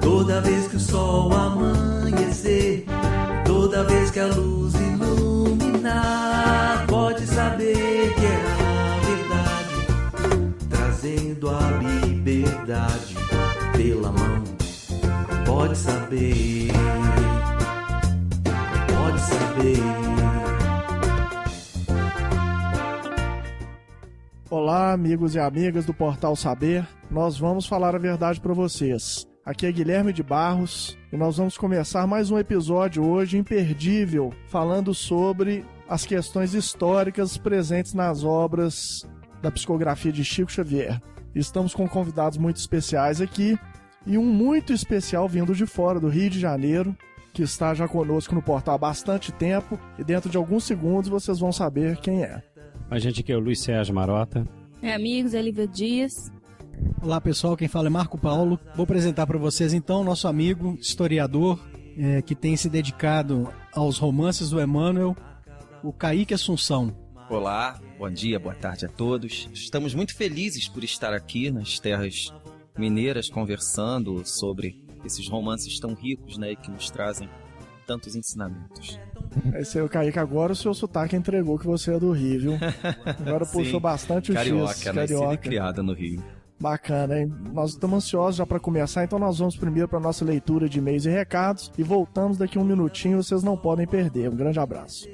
Toda vez que o sol amanhecer, toda vez que a luz iluminar, pode saber que é a verdade, trazendo a liberdade pela mão. Pode saber, pode saber. Olá, amigos e amigas do Portal Saber. Nós vamos falar a verdade para vocês. Aqui é Guilherme de Barros e nós vamos começar mais um episódio hoje imperdível, falando sobre as questões históricas presentes nas obras da psicografia de Chico Xavier. Estamos com convidados muito especiais aqui e um muito especial vindo de fora, do Rio de Janeiro, que está já conosco no portal há bastante tempo e dentro de alguns segundos vocês vão saber quem é. A gente aqui é o Luiz Sérgio Marota. Amigos, é Lívia Dias. Olá pessoal, quem fala é Marco Paulo. Vou apresentar para vocês então o nosso amigo historiador que tem se dedicado aos romances do Emmanuel, o Kaique Assunção. Olá, bom dia, boa tarde a todos. Estamos muito felizes por estar aqui nas terras mineiras conversando sobre esses romances tão ricos, né, que nos trazem tantos ensinamentos. Esse é o Kaique, agora o seu sotaque entregou que você é do Rio, viu? Agora puxou bastante o carioca, X. Carioca, criada no Rio. Bacana, hein? Nós estamos ansiosos já para começar, então nós vamos primeiro para a nossa leitura de e-mails e recados e voltamos daqui a um minutinho, vocês não podem perder. Um grande abraço.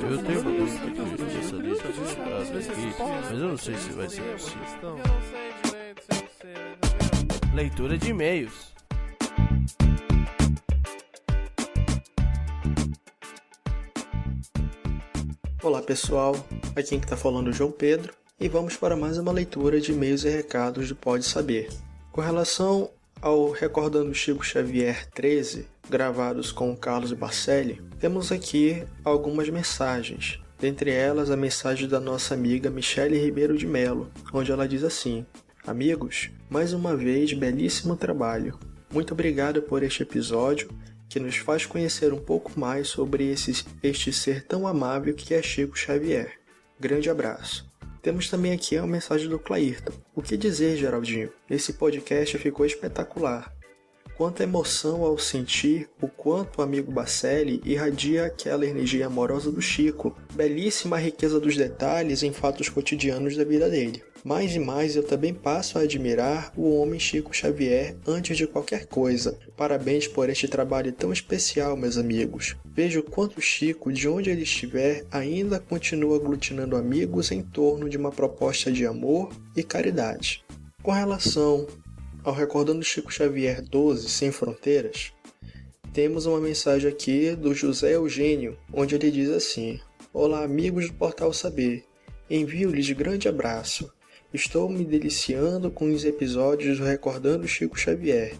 Eu tenho uma dúvida dessa lista de casos aqui, mas eu não sei se vai ser possível. Leitura de e-mails. Olá pessoal, aqui quem está falando é o João Pedro e vamos para mais uma leitura de e-mails e recados do Pode Saber. Com relação ao Recordando Chico Xavier 13, gravados com o Carlos Barcelli, temos aqui algumas mensagens. Dentre elas, a mensagem da nossa amiga Michele Ribeiro de Melo, onde ela diz assim: Amigos, mais uma vez, belíssimo trabalho. Muito obrigado por este episódio, que nos faz conhecer um pouco mais sobre este ser tão amável que é Chico Xavier. Grande abraço. Temos também aqui a mensagem do Clairton. O que dizer, Geraldinho? Esse podcast ficou espetacular. Quanta emoção ao sentir o quanto o amigo Barcelli irradia aquela energia amorosa do Chico. Belíssima a riqueza dos detalhes em fatos cotidianos da vida dele. Mais e mais eu também passo a admirar o homem Chico Xavier antes de qualquer coisa. Parabéns por este trabalho tão especial, meus amigos. Vejo quanto Chico, de onde ele estiver, ainda continua aglutinando amigos em torno de uma proposta de amor e caridade. Com relação ao Recordando Chico Xavier 12, Sem Fronteiras, temos uma mensagem aqui do José Eugênio, onde ele diz assim: Olá, amigos do Portal Saber. Envio-lhes grande abraço. Estou me deliciando com os episódios do Recordando Chico Xavier.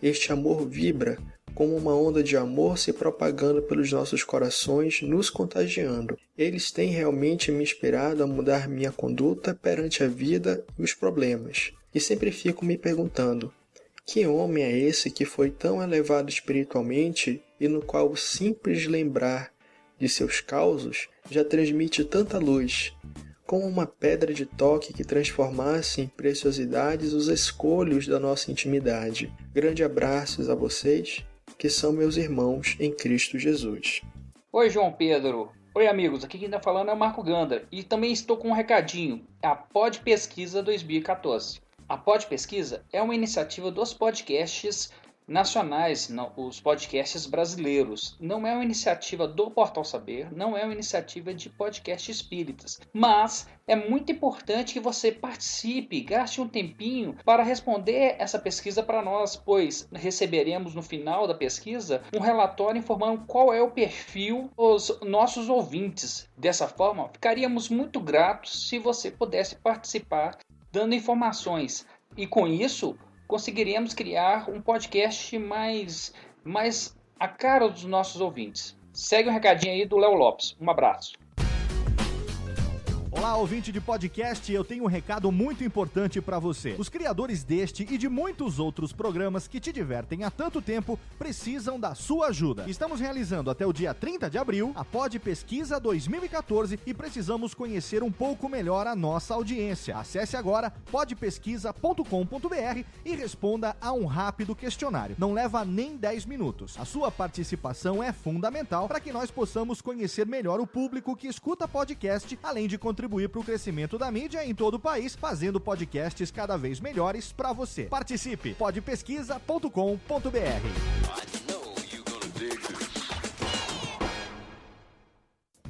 Este amor vibra, como uma onda de amor se propagando pelos nossos corações, nos contagiando. Eles têm realmente me inspirado a mudar minha conduta perante a vida e os problemas. E sempre fico me perguntando, que homem é esse que foi tão elevado espiritualmente e no qual o simples lembrar de seus causos já transmite tanta luz? Como uma pedra de toque que transformasse em preciosidades os escolhos da nossa intimidade. Grande abraços a vocês, que são meus irmãos em Cristo Jesus. Oi, João Pedro. Oi, amigos. Aqui quem está falando é o Marco Ganda. E também estou com um recadinho. A Pod Pesquisa 2014. A Pod Pesquisa é uma iniciativa dos podcasts nacionais, os podcasts brasileiros. Não é uma iniciativa do Portal Saber, não é uma iniciativa de podcast espíritas, mas é muito importante que você participe, gaste um tempinho para responder essa pesquisa para nós, pois receberemos no final da pesquisa um relatório informando qual é o perfil dos nossos ouvintes. Dessa forma, ficaríamos muito gratos se você pudesse participar dando informações e com isso conseguiríamos criar um podcast mais a cara dos nossos ouvintes. Segue o recadinho aí do Léo Lopes. Um abraço. Olá, ouvinte de podcast, eu tenho um recado muito importante pra você. Os criadores deste e de muitos outros programas que te divertem há tanto tempo precisam da sua ajuda. Estamos realizando até o dia 30 de abril a Pod Pesquisa 2014 e precisamos conhecer um pouco melhor a nossa audiência. Acesse agora podpesquisa.com.br e responda a um rápido questionário. Não leva nem 10 minutos. A sua participação é fundamental para que nós possamos conhecer melhor o público que escuta podcast, além de contribuir para o crescimento da mídia em todo o país, fazendo podcasts cada vez melhores para você. Participe! podpesquisa.com.br.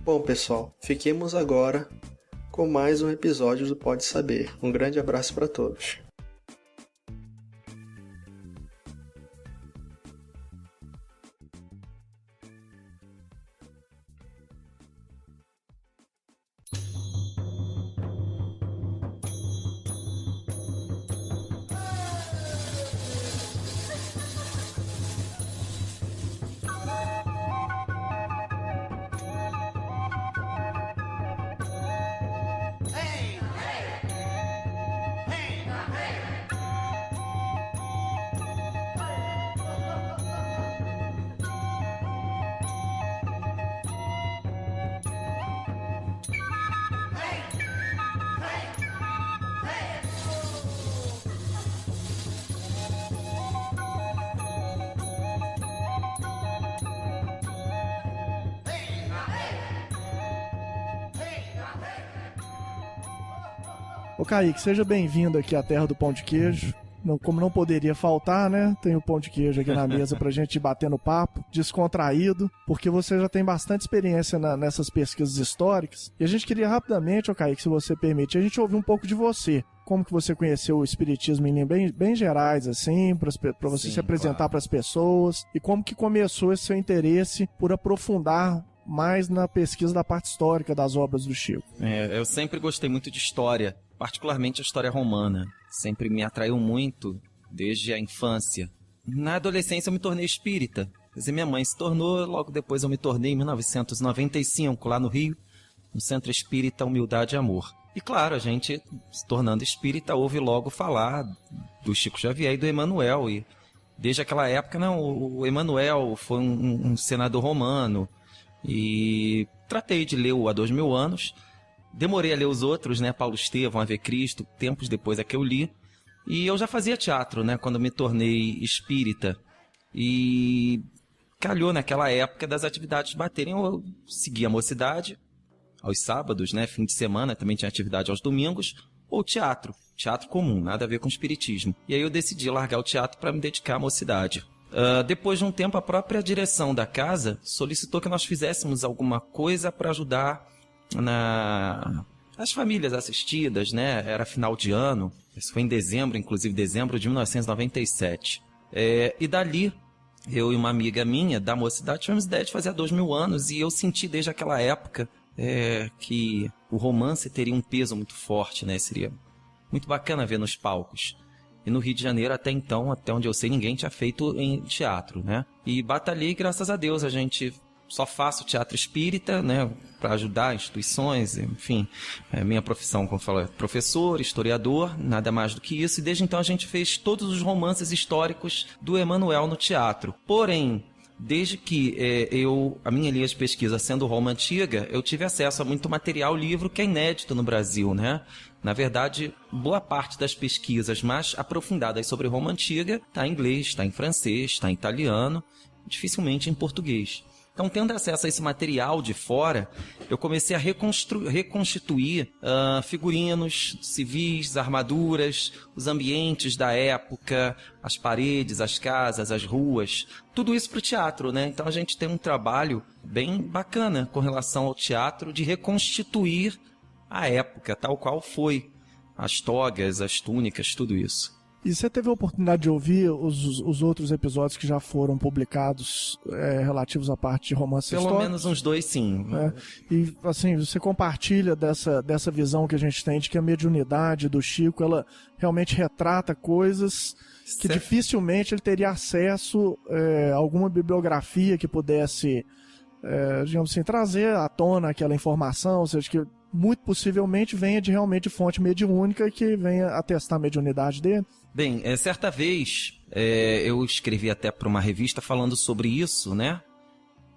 Bom, pessoal, fiquemos agora com mais um episódio do Pode Saber. Um grande abraço para todos. Ô Kaique, seja bem-vindo aqui à Terra do Pão de Queijo. Como não poderia faltar, né? Tem o pão de queijo aqui na mesa pra gente ir batendo papo, descontraído, porque você já tem bastante experiência nessas pesquisas históricas. E a gente queria rapidamente, ô Kaique, se você permite, a gente ouvir um pouco de você. Como que você conheceu o espiritismo em linhas bem gerais, assim, pra você se apresentar para as pessoas, e como que começou esse seu interesse por aprofundar mais na pesquisa da parte histórica das obras do Chico. Eu sempre gostei muito de história, particularmente a história romana. Sempre me atraiu muito desde a infância. Na adolescência eu me tornei espírita. Quer dizer, minha mãe se tornou, logo depois eu me tornei em 1995, lá no Rio, no Centro Espírita Humildade e Amor. E claro, a gente, se tornando espírita, ouve logo falar do Chico Xavier e do Emanuel. E desde aquela época, não, o Emanuel foi um senador romano. E tratei de ler o Há 2000 anos. Demorei a ler os outros, né? Paulo Estevão, Ave Cristo, tempos depois é que eu li. E eu já fazia teatro, né? Quando me tornei espírita. E calhou naquela época das atividades baterem. Eu seguia a mocidade aos sábados, né? Fim de semana, também tinha atividade aos domingos. Ou teatro comum, nada a ver com espiritismo. E aí eu decidi largar o teatro para me dedicar à mocidade. Depois de um tempo, a própria direção da casa solicitou que nós fizéssemos alguma coisa para ajudar as famílias assistidas, né? Era final de ano, isso foi em dezembro, inclusive dezembro de 1997. E dali, eu e uma amiga minha da mocidade tivemos ideia de fazer há 2000 anos, e eu senti desde aquela época que o romance teria um peso muito forte, né? Seria muito bacana ver nos palcos. E no Rio de Janeiro, até então, até onde eu sei, ninguém tinha feito em teatro, né? E batalhei, graças a Deus, a gente só faço teatro espírita, né? Para ajudar instituições, enfim. Minha profissão, como eu falo, é professor, historiador, nada mais do que isso. E desde então a gente fez todos os romances históricos do Emanuel no teatro. Porém, desde que a minha linha de pesquisa sendo Roma Antiga, eu tive acesso a muito material, livro que é inédito no Brasil, né? Na verdade, boa parte das pesquisas mais aprofundadas sobre Roma Antiga está em inglês, está em francês, está em italiano, dificilmente em português. Então, tendo acesso a esse material de fora, eu comecei a reconstituir figurinos civis, armaduras, os ambientes da época, as paredes, as casas, as ruas, tudo isso para o teatro, né? Então a gente tem um trabalho bem bacana com relação ao teatro de reconstituir a época, tal qual foi, as togas, as túnicas, tudo isso. E você teve a oportunidade de ouvir os outros episódios que já foram publicados relativos à parte de romance histórico? Pelo menos uns 2, sim. E, assim, você compartilha dessa visão que a gente tem de que a mediunidade do Chico, ela realmente retrata coisas que dificilmente ele teria acesso a alguma bibliografia que pudesse digamos assim, trazer à tona aquela informação, ou seja, que muito possivelmente venha realmente de fonte mediúnica que venha atestar a mediunidade dele? Bem, certa vez eu escrevi até para uma revista falando sobre isso, né?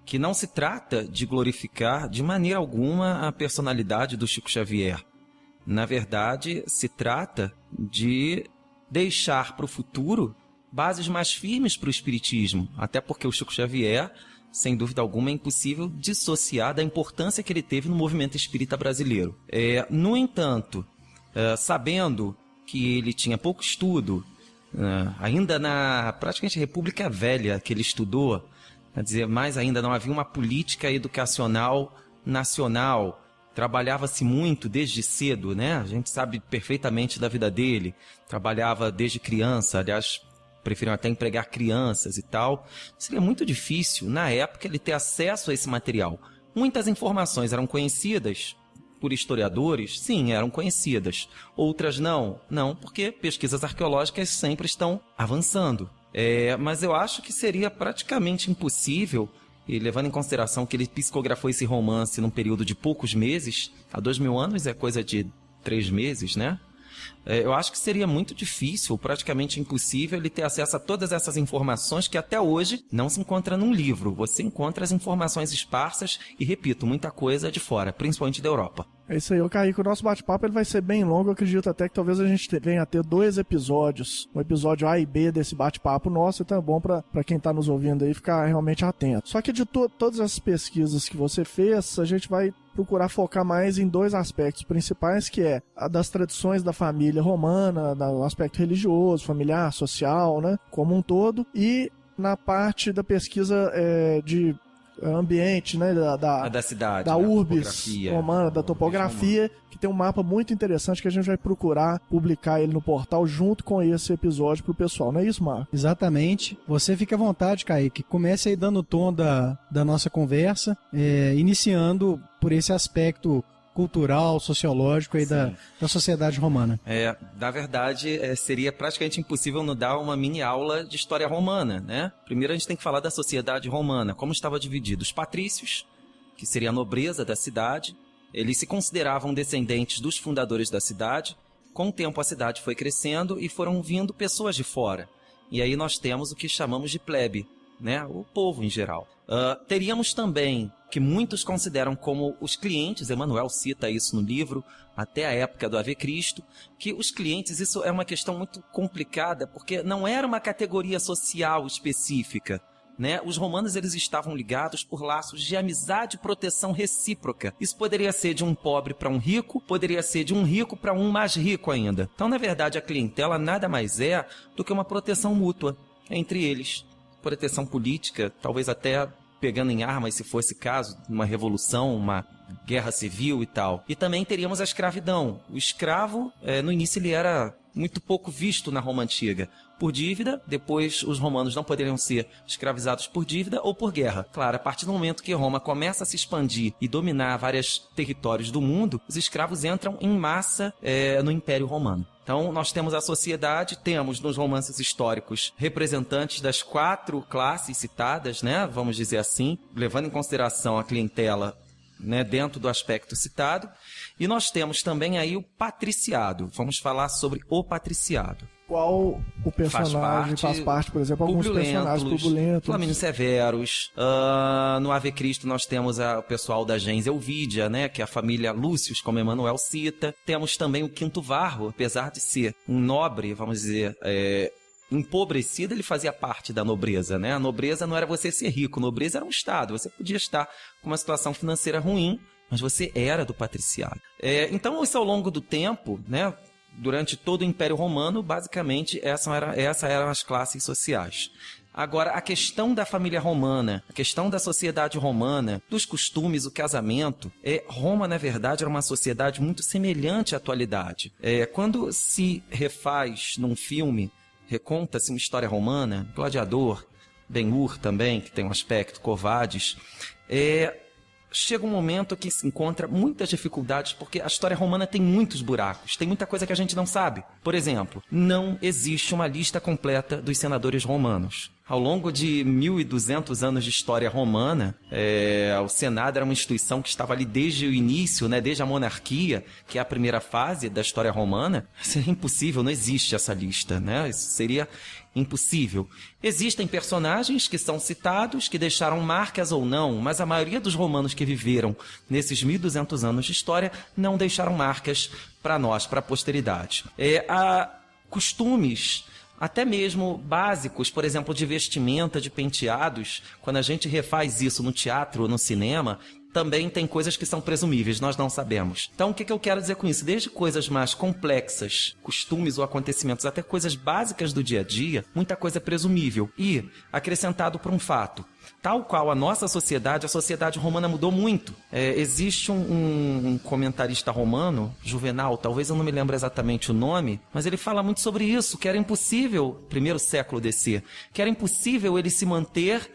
Que não se trata de glorificar de maneira alguma a personalidade do Chico Xavier. Na verdade, se trata de deixar para o futuro bases mais firmes para o espiritismo, até porque o Chico Xavier, sem dúvida alguma, é impossível dissociar da importância que ele teve no movimento espírita brasileiro. No entanto, sabendo que ele tinha pouco estudo, ainda na praticamente República Velha que ele estudou, quer dizer, mais ainda não havia uma política educacional nacional, trabalhava-se muito desde cedo, né? A gente sabe perfeitamente da vida dele, trabalhava desde criança, aliás, preferiam até empregar crianças e tal. Seria muito difícil, na época, ele ter acesso a esse material. Muitas informações eram conhecidas por historiadores, sim, eram conhecidas. Outras não, porque pesquisas arqueológicas sempre estão avançando. Mas eu acho que seria praticamente impossível, e levando em consideração que ele psicografou esse romance num período de poucos meses, há 2000 anos é coisa de 3 meses, né? Eu acho que seria muito difícil, praticamente impossível, ele ter acesso a todas essas informações que até hoje não se encontra num livro. Você encontra as informações esparsas e, repito, muita coisa de fora, principalmente da Europa. É isso aí, eu caí que o nosso bate-papo ele vai ser bem longo, eu acredito até que talvez a gente venha a ter 2 episódios, um episódio A e B desse bate-papo nosso, então é bom pra quem tá nos ouvindo aí ficar realmente atento. Só que de todas essas pesquisas que você fez, a gente vai procurar focar mais em 2 aspectos principais, que é a das tradições da família romana, no aspecto religioso, familiar, social, né, como um todo, e na parte da pesquisa de ambiente, né, da cidade, da urbis romana, da topografia, que tem um mapa muito interessante que a gente vai procurar publicar ele no portal junto com esse episódio pro pessoal, não é isso, Marco? Exatamente. Você fica à vontade, Kaique. Comece aí dando o tom da nossa conversa, iniciando por esse aspecto cultural, sociológico aí da sociedade romana. Na verdade, seria praticamente impossível não dar uma mini aula de história romana, né? Primeiro a gente tem que falar da sociedade romana, como estava dividido. Os patrícios, que seria a nobreza da cidade, eles se consideravam descendentes dos fundadores da cidade. Com o tempo a cidade foi crescendo e foram vindo pessoas de fora. E aí nós temos o que chamamos de plebe, né? O povo em geral. Teríamos também, que muitos consideram como os clientes, Emmanuel cita isso no livro, até a época do Ave Cristo, que os clientes, isso é uma questão muito complicada, porque não era uma categoria social específica, né? Os romanos eles estavam ligados por laços de amizade e proteção recíproca. Isso poderia ser de um pobre para um rico, poderia ser de um rico para um mais rico ainda. Então, na verdade, a clientela nada mais é do que uma proteção mútua entre eles. Proteção política, talvez até pegando em armas, se fosse caso, uma revolução, uma guerra civil e tal. E também teríamos a escravidão. O escravo, no início, ele era muito pouco visto na Roma Antiga. Por dívida, depois os romanos não poderiam ser escravizados por dívida ou por guerra. Claro, a partir do momento que Roma começa a se expandir e dominar vários territórios do mundo, os escravos entram em massa no Império Romano. Então, nós temos a sociedade, temos nos romances históricos representantes das 4 classes citadas, né? Vamos dizer assim, levando em consideração a clientela, né, dentro do aspecto citado. E nós temos também aí o patriciado. Vamos falar sobre o patriciado. Qual o personagem faz parte, por exemplo, alguns personagens turbulentos. Flamínio Severus. No Ave Cristo nós temos o pessoal da gens Elvídia, né, que é a família Lúcius, como Emmanuel cita. Temos também o Quinto Varro, apesar de ser um nobre, vamos dizer, empobrecido, ele fazia parte da nobreza, né? A nobreza não era você ser rico, a nobreza era um estado. Você podia estar com uma situação financeira ruim, mas você era do patriciado. Então, isso ao longo do tempo, né? Durante todo o Império Romano, basicamente, essas eram as classes sociais. Agora, a questão da família romana, a questão da sociedade romana, dos costumes, o casamento, Roma, na verdade, era uma sociedade muito semelhante à atualidade. Quando se refaz num filme, reconta-se uma história romana, Gladiador, Ben-Hur também, que tem um aspecto, Covades, chega um momento que se encontra muitas dificuldades, porque a história romana tem muitos buracos, tem muita coisa que a gente não sabe. Por exemplo, não existe uma lista completa dos senadores romanos. Ao longo de 1.200 anos de história romana, o Senado era uma instituição que estava ali desde o início, né, desde a monarquia, que é a primeira fase da história romana. Seria impossível, não existe essa lista, né? Isso seria impossível. Existem personagens que são citados, que deixaram marcas ou não, mas a maioria dos romanos que viveram nesses 1.200 anos de história não deixaram marcas para nós, para a posteridade. Há costumes até mesmo básicos, por exemplo, de vestimenta, de penteados. Quando a gente refaz isso no teatro ou no cinema, também tem coisas que são presumíveis, nós não sabemos. Então, o que eu quero dizer com isso? Desde coisas mais complexas, costumes ou acontecimentos, até coisas básicas do dia a dia, muita coisa é presumível. E, acrescentado por um fato, tal qual a nossa sociedade, a sociedade romana mudou muito. Existe um comentarista romano, Juvenal, talvez eu não me lembro exatamente o nome, mas ele fala muito sobre isso, que era impossível, primeiro século DC, que era impossível ele se manter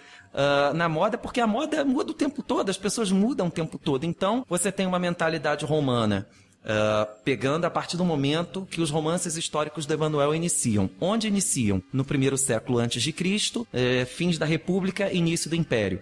na moda, porque a moda muda o tempo todo, as pessoas mudam o tempo todo. Então, você tem uma mentalidade romana pegando a partir do momento que os romances históricos de Emanuel iniciam. Onde iniciam? No primeiro século antes de Cristo, fins da República, início do Império.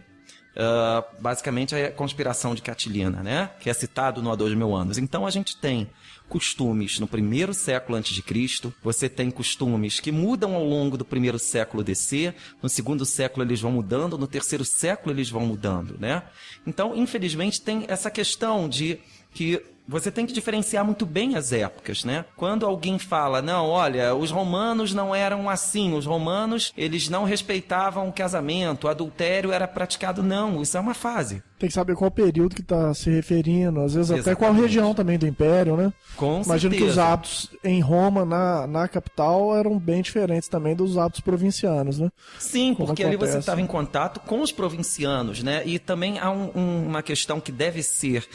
Basicamente a conspiração de Catilina, né? Que é citado no Há 2.000 anos. Então a gente tem costumes no primeiro século antes de Cristo, você tem costumes que mudam ao longo do primeiro século DC, no segundo século eles vão mudando, no terceiro século eles vão mudando, né? Então, infelizmente, tem essa questão de que você tem que diferenciar muito bem as épocas, né? Quando alguém fala, não, olha, os romanos não eram assim, os romanos, eles não respeitavam o casamento, o adultério era praticado, não, isso é uma fase. Tem que saber qual período que está se referindo, às vezes até qual região também do Império, né? Com Imagino certeza. que os hábitos em Roma, na capital, eram bem diferentes também dos hábitos provincianos, né? Sim, Como porque ali você acontece. estava em contato com os provincianos, né? E também há uma questão que deve ser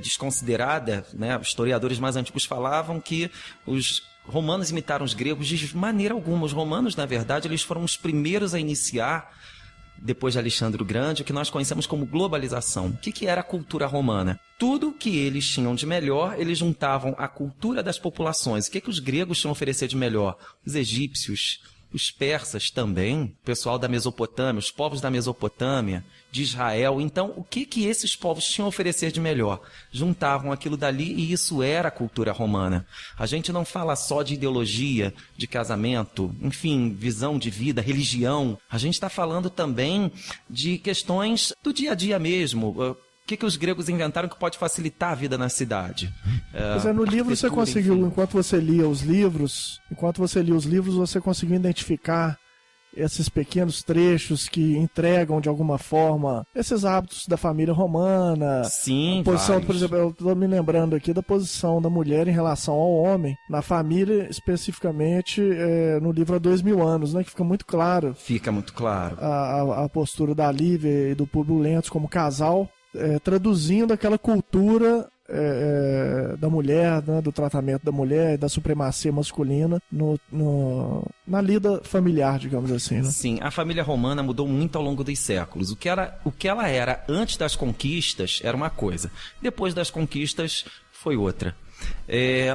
desconsiderada, né? Os historiadores mais antigos falavam que os romanos imitaram os gregos de maneira alguma. Os romanos, na verdade, eles foram os primeiros a iniciar, depois de Alexandre o Grande, o que nós conhecemos como globalização. O que era a cultura romana? Tudo que eles tinham de melhor, eles juntavam a cultura das populações. O que os gregos tinham a oferecer de melhor? Os egípcios, os persas também, o pessoal da Mesopotâmia, os povos da Mesopotâmia, de Israel. Então, o que esses povos tinham a oferecer de melhor? Juntavam aquilo dali e isso era a cultura romana. A gente não fala só de ideologia, de casamento, enfim, visão de vida, religião. A gente está falando também de questões do dia a dia mesmo. O que os gregos inventaram que pode facilitar a vida na cidade? Pois no livro você conseguiu, enfim. enquanto você lia os livros, você conseguiu identificar esses pequenos trechos que entregam de alguma forma esses hábitos da família romana. Sim, a posição, vários. por exemplo, eu estou me lembrando aqui da posição da mulher em relação ao homem, na família especificamente, no livro Há 2.000 anos, né, que fica muito claro. Fica muito claro. A postura da Lívia e do Públio Lentulus como casal, traduzindo aquela cultura da mulher, né, do tratamento da mulher, da supremacia masculina na lida familiar, digamos assim, né? Sim, a família romana mudou muito ao longo dos séculos. O que ela era antes das conquistas era uma coisa, depois das conquistas foi outra.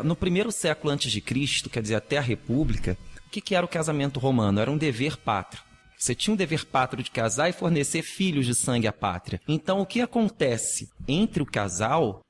No primeiro século antes de Cristo, quer dizer, até a República, o que era o casamento romano? Era um dever pátrio. Você tinha um dever pátrio de casar e fornecer filhos de sangue à pátria. Então, o que acontece entre o casal,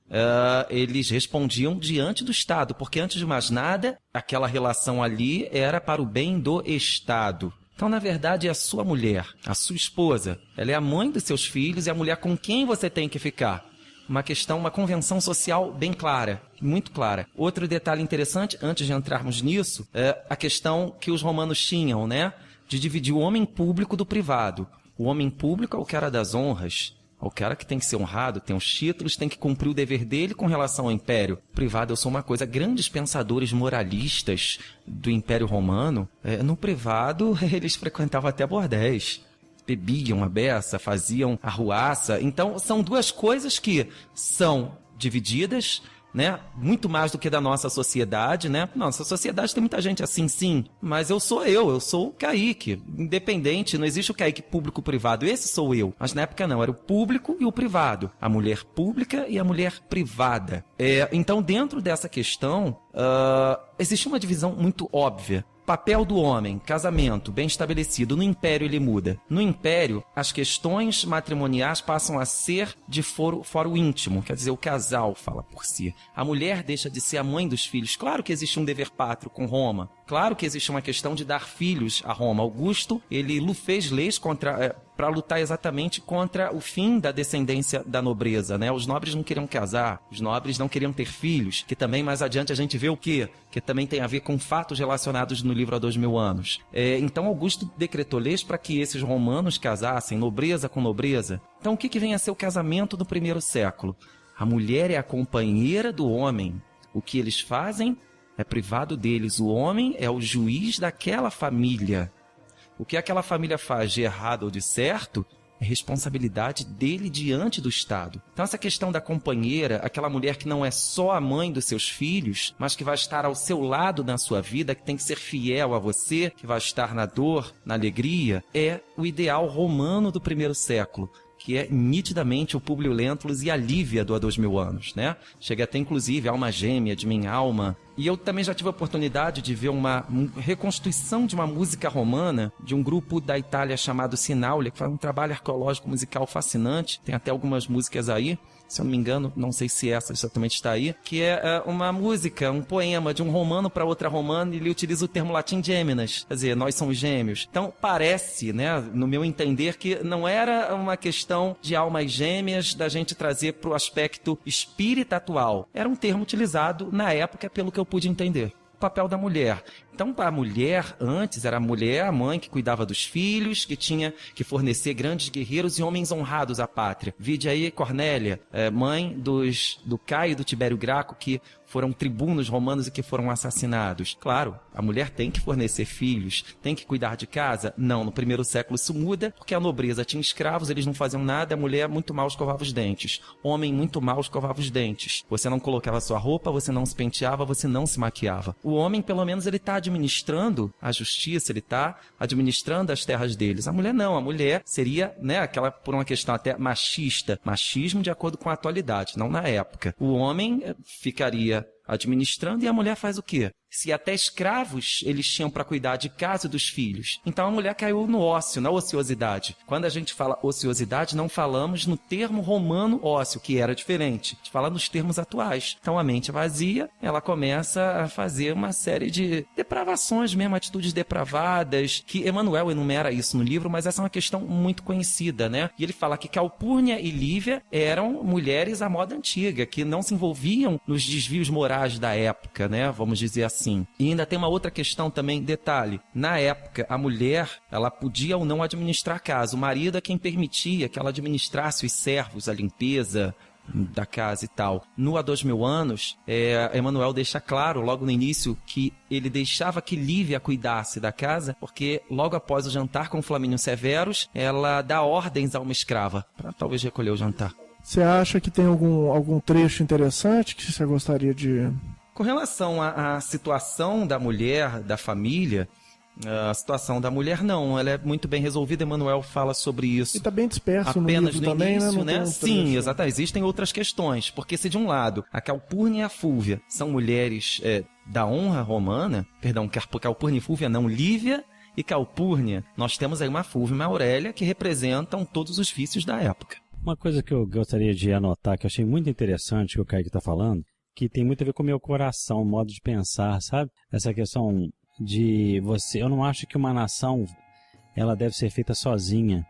eles respondiam diante do Estado, porque antes de mais nada, aquela relação ali era para o bem do Estado. Então, na verdade, é a sua mulher, a sua esposa. Ela é a mãe dos seus filhos e a mulher com quem você tem que ficar. Uma convenção social bem clara, muito clara. Outro detalhe interessante, antes de entrarmos nisso, é a questão que os romanos tinham, né? De dividir o homem público do privado. O homem público é o cara das honras, é o cara que tem que ser honrado, tem os títulos, tem que cumprir o dever dele com relação ao império. O privado, eu sou uma coisa, grandes pensadores moralistas do Império Romano, no privado eles frequentavam até bordéis. Bebiam a beça, faziam arruaça. Então, são duas coisas que são divididas, né? Muito mais do que da nossa sociedade, né? Nossa sociedade tem muita gente assim, sim, mas eu sou o Kaique, independente, não existe o Kaique público-privado, esse sou eu, mas na época não, era o público e o privado, a mulher pública e a mulher privada. Então, dentro dessa questão, existe uma divisão muito óbvia. papel do homem, casamento, bem estabelecido. No Império ele muda. No Império, as questões matrimoniais passam a ser de foro íntimo, quer dizer, o casal fala por si. A mulher deixa de ser a mãe dos filhos. Claro que existe um dever pátrio com Roma. Claro que existe uma questão de dar filhos a Roma. Augusto, ele fez leis para lutar exatamente contra o fim da descendência da nobreza, né? Os nobres não queriam casar, os nobres não queriam ter filhos, que também mais adiante a gente vê o quê? Que também tem a ver com fatos relacionados no livro há 2000 anos. Então Augusto decretou leis para que esses romanos casassem nobreza com nobreza. Então o que vem a ser o casamento do primeiro século? A mulher é a companheira do homem. O que eles fazem é privado deles. O homem é o juiz daquela família. O que aquela família faz de errado ou de certo é responsabilidade dele diante do Estado. Então essa questão da companheira, aquela mulher que não é só a mãe dos seus filhos, mas que vai estar ao seu lado na sua vida, que tem que ser fiel a você, que vai estar na dor, na alegria, é o ideal romano do primeiro século, que é nitidamente o Públio Lentulus e a Lívia do há 2000 anos, né? Chega até inclusive alma gêmea de minha alma. E eu também já tive a oportunidade de ver uma reconstituição de uma música romana de um grupo da Itália chamado Sinaulia, que faz um trabalho arqueológico musical fascinante. Tem até algumas músicas aí, se eu não me engano, não sei se essa exatamente está aí, que é uma música, um poema de um romano para outra romana, e ele utiliza o termo latim gêmeas, quer dizer, nós somos gêmeos. Então parece, né, no meu entender, que não era uma questão de almas gêmeas da gente trazer para o aspecto espírita atual. Era um termo utilizado na época, pelo que eu pude entender. O papel da mulher. Então, a mulher, antes, era a mulher, a mãe que cuidava dos filhos, que tinha que fornecer grandes guerreiros e homens honrados à pátria. Vide aí Cornélia, mãe do Caio e do Tibério Graco, que foram tribunos romanos e que foram assassinados. Claro, a mulher tem que fornecer filhos, tem que cuidar de casa. Não, no primeiro século isso muda, porque a nobreza tinha escravos, eles não faziam nada, a mulher muito mal escovava os dentes. Homem muito mal escovava os dentes. Você não colocava sua roupa, você não se penteava, você não se maquiava. O homem, pelo menos, ele está administrando a justiça, ele está administrando as terras deles. A mulher não, a mulher seria, né, aquela, por uma questão até machista, machismo de acordo com a atualidade, não na época. O homem ficaria administrando e a mulher faz o quê? Se até escravos eles tinham para cuidar de casa e dos filhos. Então a mulher caiu no ócio, na ociosidade. Quando a gente fala ociosidade, não falamos no termo romano ócio, que era diferente. A gente fala nos termos atuais. Então a mente vazia, ela começa a fazer uma série de depravações mesmo, atitudes depravadas, que Emmanuel enumera isso no livro, mas essa é uma questão muito conhecida, né? E ele fala que Calpurnia e Lívia eram mulheres à moda antiga, que não se envolviam nos desvios morais da época, né? Vamos dizer assim. E ainda tem uma outra questão também, detalhe. Na época, a mulher, ela podia ou não administrar a casa. O marido é quem permitia que ela administrasse os servos, a limpeza da casa e tal. No há 2000 anos, Emmanuel deixa claro, logo no início, que ele deixava que Lívia cuidasse da casa, porque logo após o jantar com Flamínio Severus, ela dá ordens a uma escrava, para talvez recolher o jantar. Você acha que tem algum trecho interessante que você gostaria de... Com relação à situação da mulher, da família, a situação da mulher não, ela é muito bem resolvida. Emmanuel fala sobre isso. E está bem disperso apenas no livro no também, início, né? Sim, exato. Existem outras questões, porque se de um lado a Calpurnia e a Fúvia são mulheres da honra romana, perdão, Calpurnia e Fúvia não, Lívia e Calpurnia, nós temos aí uma Fúvia e uma Aurélia que representam todos os vícios da época. Uma coisa que eu gostaria de anotar, que eu achei muito interessante que o Kaique está falando, que tem muito a ver com o meu coração, o modo de pensar, sabe? Essa questão de você... Eu não acho que uma nação, ela deve ser feita sozinha.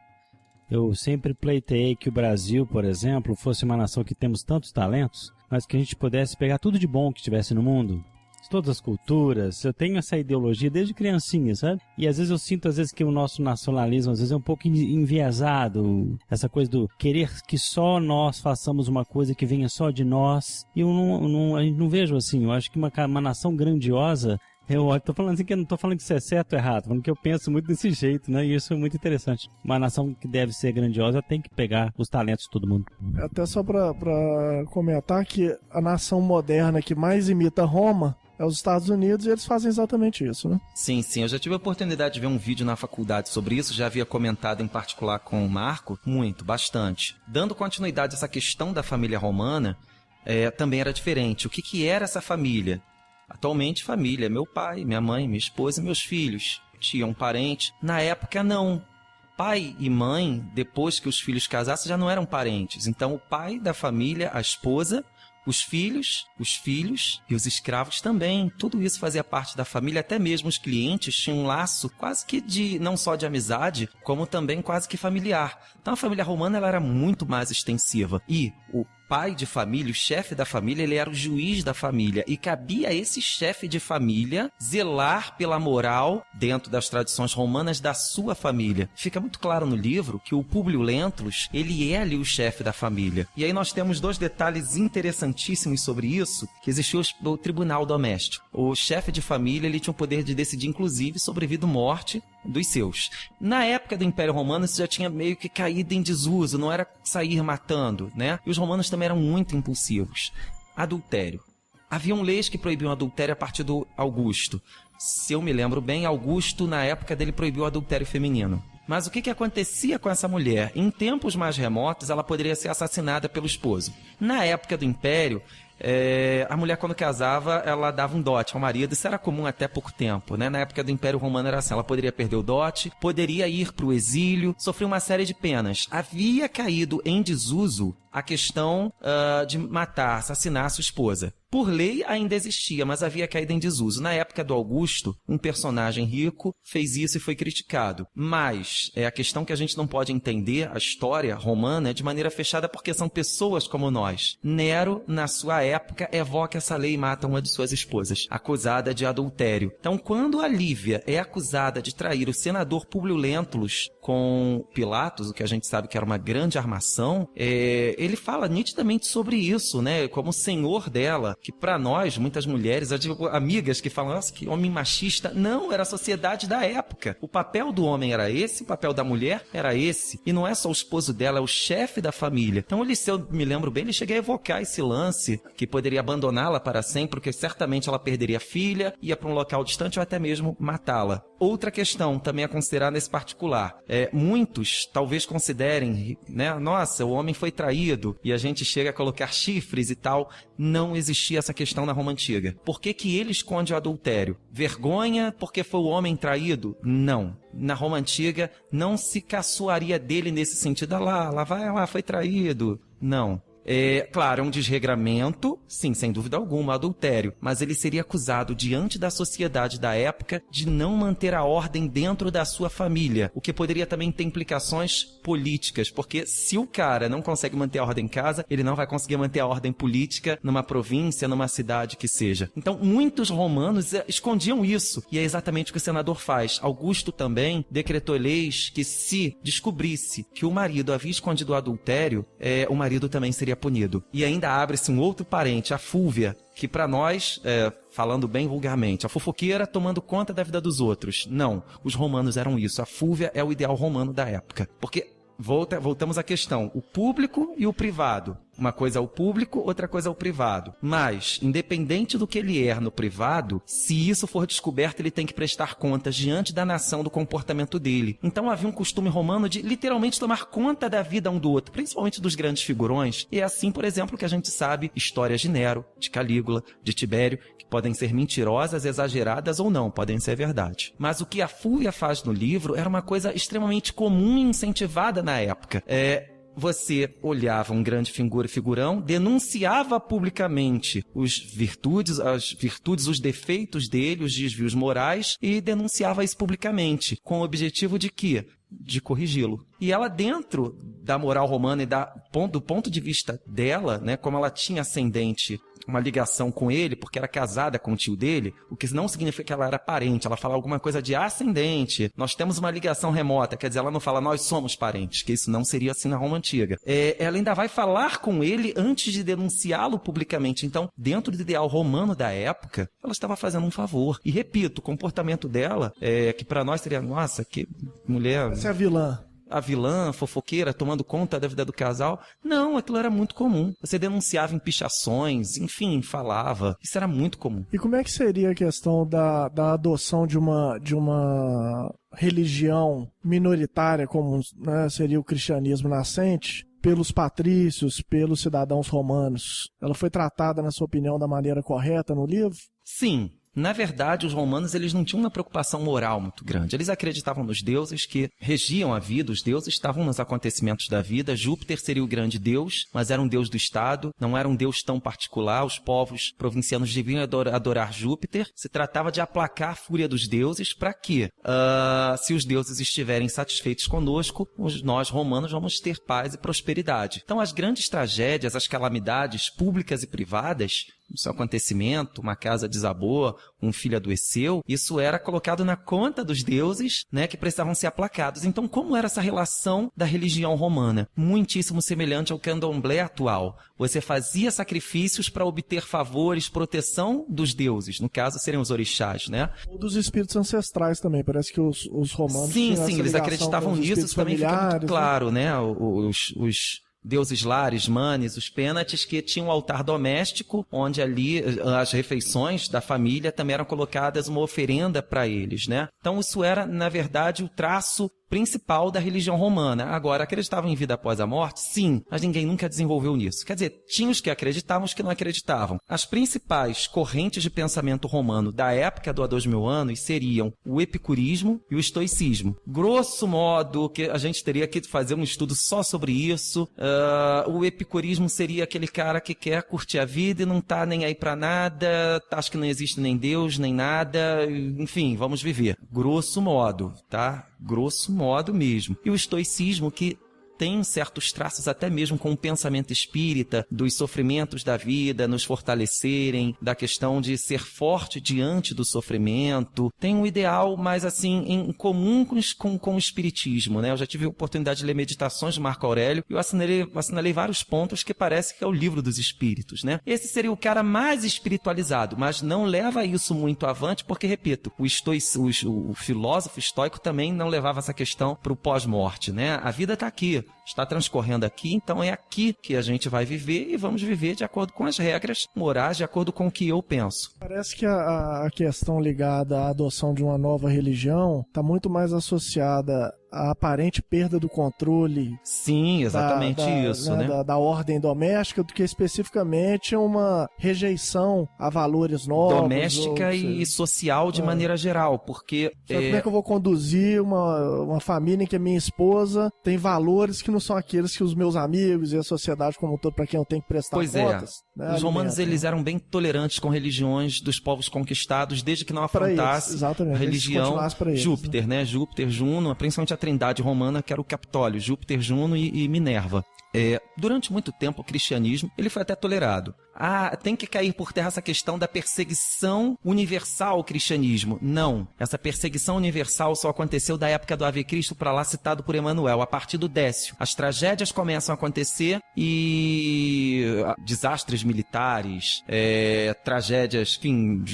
Eu sempre pleiteei que o Brasil, por exemplo, fosse uma nação que temos tantos talentos, mas que a gente pudesse pegar tudo de bom que tivesse no mundo. Todas as culturas, eu tenho essa ideologia desde criancinha, sabe? E às vezes eu sinto que o nosso nacionalismo às vezes é um pouco enviesado, essa coisa do querer que só nós façamos uma coisa que venha só de nós. E eu não vejo assim, eu acho que uma nação grandiosa, eu tô falando assim que eu não tô falando que isso é certo ou errado, tô falando que eu penso muito desse jeito, né? E isso é muito interessante. Uma nação que deve ser grandiosa tem que pegar os talentos de todo mundo. Até só pra comentar que a nação moderna que mais imita Roma é os Estados Unidos, e eles fazem exatamente isso, né? Sim, eu já tive a oportunidade de ver um vídeo na faculdade sobre isso, já havia comentado em particular com o Marco, bastante. Dando continuidade a essa questão da família romana, também era diferente. O que era essa família? Atualmente, família, meu pai, minha mãe, minha esposa e meus filhos. Tia, um parente. Na época, não. Pai e mãe, depois que os filhos casassem, já não eram parentes. Então, o pai da família, a esposa, os filhos e os escravos também. Tudo isso fazia parte da família, até mesmo os clientes tinham um laço quase que não só de amizade, como também quase que familiar. Então a família romana ela era muito mais extensiva. E o pai de família, o chefe da família, ele era o juiz da família. E cabia a esse chefe de família zelar pela moral, dentro das tradições romanas, da sua família. Fica muito claro no livro que o Públio Lentulus, ele é ali o chefe da família. E aí nós temos 2 detalhes interessantíssimos sobre isso, que existiu o tribunal doméstico. O chefe de família, ele tinha o poder de decidir, inclusive, sobre vida ou morte dos seus. Na época do Império Romano, isso já tinha meio que caído em desuso, não era sair matando, né? E os romanos também eram muito impulsivos. Adultério. Haviam leis que proibiam adultério a partir do Augusto. Se eu me lembro bem, Augusto, na época dele, proibiu o adultério feminino. Mas o que acontecia com essa mulher? Em tempos mais remotos, ela poderia ser assassinada pelo esposo. Na época do Império, a mulher, quando casava, ela dava um dote ao marido. Isso era comum até pouco tempo, né? Na época do Império Romano era assim. Ela poderia perder o dote, poderia ir para o exílio, sofrer uma série de penas. Havia caído em desuso a questão de matar, assassinar sua esposa. Por lei ainda existia, mas havia caído em desuso. Na época do Augusto, um personagem rico fez isso e foi criticado. Mas a questão que a gente não pode entender a história romana de maneira fechada porque são pessoas como nós. Nero, na sua época, evoca essa lei e mata uma de suas esposas, acusada de adultério. Então, quando a Lívia é acusada de trair o senador Públio Lentulus com Pilatos, o que a gente sabe que era uma grande armação, ele fala nitidamente sobre isso, né? Como senhor dela, que para nós, muitas mulheres, amigas que falam, nossa, que homem machista. Não, era a sociedade da época. O papel do homem era esse, o papel da mulher era esse. E não é só o esposo dela, é o chefe da família. Então, se eu me lembro bem, ele chega a evocar esse lance, que poderia abandoná-la para sempre, porque certamente ela perderia a filha, ia para um local distante ou até mesmo matá-la. Outra questão também a considerar nesse particular. Muitos talvez considerem, né, nossa, o homem foi traído e a gente chega a colocar chifres e tal. Não existia essa questão na Roma Antiga. Por que ele esconde o adultério? Vergonha porque foi o homem traído? Não. Na Roma Antiga não se caçoaria dele nesse sentido. Lá vai lá, foi traído. Não. Claro, é um desregramento, sim, sem dúvida alguma, adultério, mas ele seria acusado diante da sociedade da época de não manter a ordem dentro da sua família, o que poderia também ter implicações políticas, porque se o cara não consegue manter a ordem em casa, ele não vai conseguir manter a ordem política numa província, numa cidade que seja. Então, muitos romanos escondiam isso, e é exatamente o que o senador faz. Augusto também decretou leis que se descobrisse que o marido havia escondido o adultério, o marido também seria punido. E ainda abre-se um outro parente, a Fúvia, que para nós, falando bem vulgarmente, a fofoqueira tomando conta da vida dos outros. Não, os romanos eram isso. A Fúvia é o ideal romano da época. Porque, voltamos à questão, o público e o privado. Uma coisa é o público, outra coisa é o privado. Mas, independente do que ele é no privado, se isso for descoberto, ele tem que prestar contas diante da nação do comportamento dele. Então havia um costume romano de literalmente tomar conta da vida um do outro, principalmente dos grandes figurões. E é assim, por exemplo, que a gente sabe histórias de Nero, de Calígula, de Tibério, que podem ser mentirosas, exageradas ou não, podem ser verdade. Mas o que a Fúvia faz no livro era uma coisa extremamente comum e incentivada na época. Você olhava um grande figurão, denunciava publicamente as virtudes, os defeitos dele, os desvios morais, e denunciava isso publicamente, com o objetivo de quê? De corrigi-lo. E ela, dentro da moral romana e do ponto de vista dela, né, como ela tinha ascendente, uma ligação com ele, porque era casada com o tio dele, o que não significa que ela era parente, ela fala alguma coisa de ascendente, nós temos uma ligação remota, quer dizer, ela não fala nós somos parentes, que isso não seria assim na Roma Antiga. Ela ainda vai falar com ele antes de denunciá-lo publicamente. Então, dentro do ideal romano da época, ela estava fazendo um favor. E repito, o comportamento dela, que para nós seria, nossa, que mulher... Essa é a vilã. A vilã, fofoqueira, tomando conta da vida do casal. Não, aquilo era muito comum. Você denunciava em pichações, enfim, falava. Isso era muito comum. E como é que seria a questão da adoção de uma religião minoritária, como, né, seria o cristianismo nascente, pelos patrícios, pelos cidadãos romanos? Ela foi tratada, na sua opinião, da maneira correta no livro? Sim. Na verdade, os romanos eles não tinham uma preocupação moral muito grande. Eles acreditavam nos deuses que regiam a vida, os deuses estavam nos acontecimentos da vida. Júpiter seria o grande deus, mas era um deus do Estado, não era um deus tão particular. Os povos provincianos deviam adorar Júpiter. Se tratava de aplacar a fúria dos deuses para que, se os deuses estiverem satisfeitos conosco, nós romanos vamos ter paz e prosperidade. Então, as grandes tragédias, as calamidades públicas e privadas, seu acontecimento, uma casa desabou, um filho adoeceu, isso era colocado na conta dos deuses, né, que precisavam ser aplacados. Então, como era essa relação da religião romana? Muitíssimo semelhante ao candomblé atual. Você fazia sacrifícios para obter favores, proteção dos deuses. No caso, seriam os orixás, né? Ou dos espíritos ancestrais também. Parece que os romanos Sim, tinham essa eles ligação acreditavam com os nisso. Isso também fica muito claro, né? Os deuses Lares, Manes, os Pênates, que tinham um altar doméstico, onde ali as refeições da família também eram colocadas uma oferenda para eles, né? Então isso era, na verdade, o traço principal da religião romana. Agora, acreditavam em vida após a morte? Sim, mas ninguém nunca desenvolveu nisso. Quer dizer, tinha os que acreditavam, os que não acreditavam. As principais correntes de pensamento romano da época do há 2000 anos seriam o epicurismo e o estoicismo. Grosso modo, que a gente teria que fazer um estudo só sobre isso. O epicurismo seria aquele cara que quer curtir a vida e não tá nem aí pra nada, acha que não existe nem Deus, nem nada, enfim, vamos viver. Grosso modo, tá? Grosso modo mesmo. E o estoicismo, que tem certos traços até mesmo com o pensamento espírita, dos sofrimentos da vida, nos fortalecerem, da questão de ser forte diante do sofrimento. Tem um ideal mais assim, em comum com o espiritismo, né? Eu já tive a oportunidade de ler Meditações de Marco Aurélio e eu assinalei vários pontos que parece que é o livro dos espíritos, né? Esse seria o cara mais espiritualizado, mas não leva isso muito avante porque, repito, o filósofo estoico também não levava essa questão para o pós-morte, né? A vida está aqui, está transcorrendo aqui, então é aqui que a gente vai viver e vamos viver de acordo com as regras morais, de acordo com o que eu penso. Parece que a questão ligada à adoção de uma nova religião está muito mais associada a aparente perda do controle. Sim, exatamente isso, né? Da ordem doméstica, do que especificamente uma rejeição a valores novos. Doméstica e social de maneira geral, porque... Como é que eu vou conduzir uma família em que a minha esposa tem valores que não são aqueles que os meus amigos e a sociedade como um todo, para quem eu tenho que prestar contas? Né, os romanos, eles eram bem tolerantes com religiões dos povos conquistados, desde que não afrontasse a religião Júpiter, né? Júpiter, Juno, principalmente a trindade romana, que era o Capitólio, Júpiter, Juno e Minerva. Durante muito tempo, o cristianismo ele foi até tolerado. Tem que cair por terra essa questão da perseguição universal ao cristianismo. Não. Essa perseguição universal só aconteceu da época do Ave Cristo para lá, citado por Emmanuel, a partir do Décio. As tragédias começam a acontecer e desastres militares, tragédias, enfim,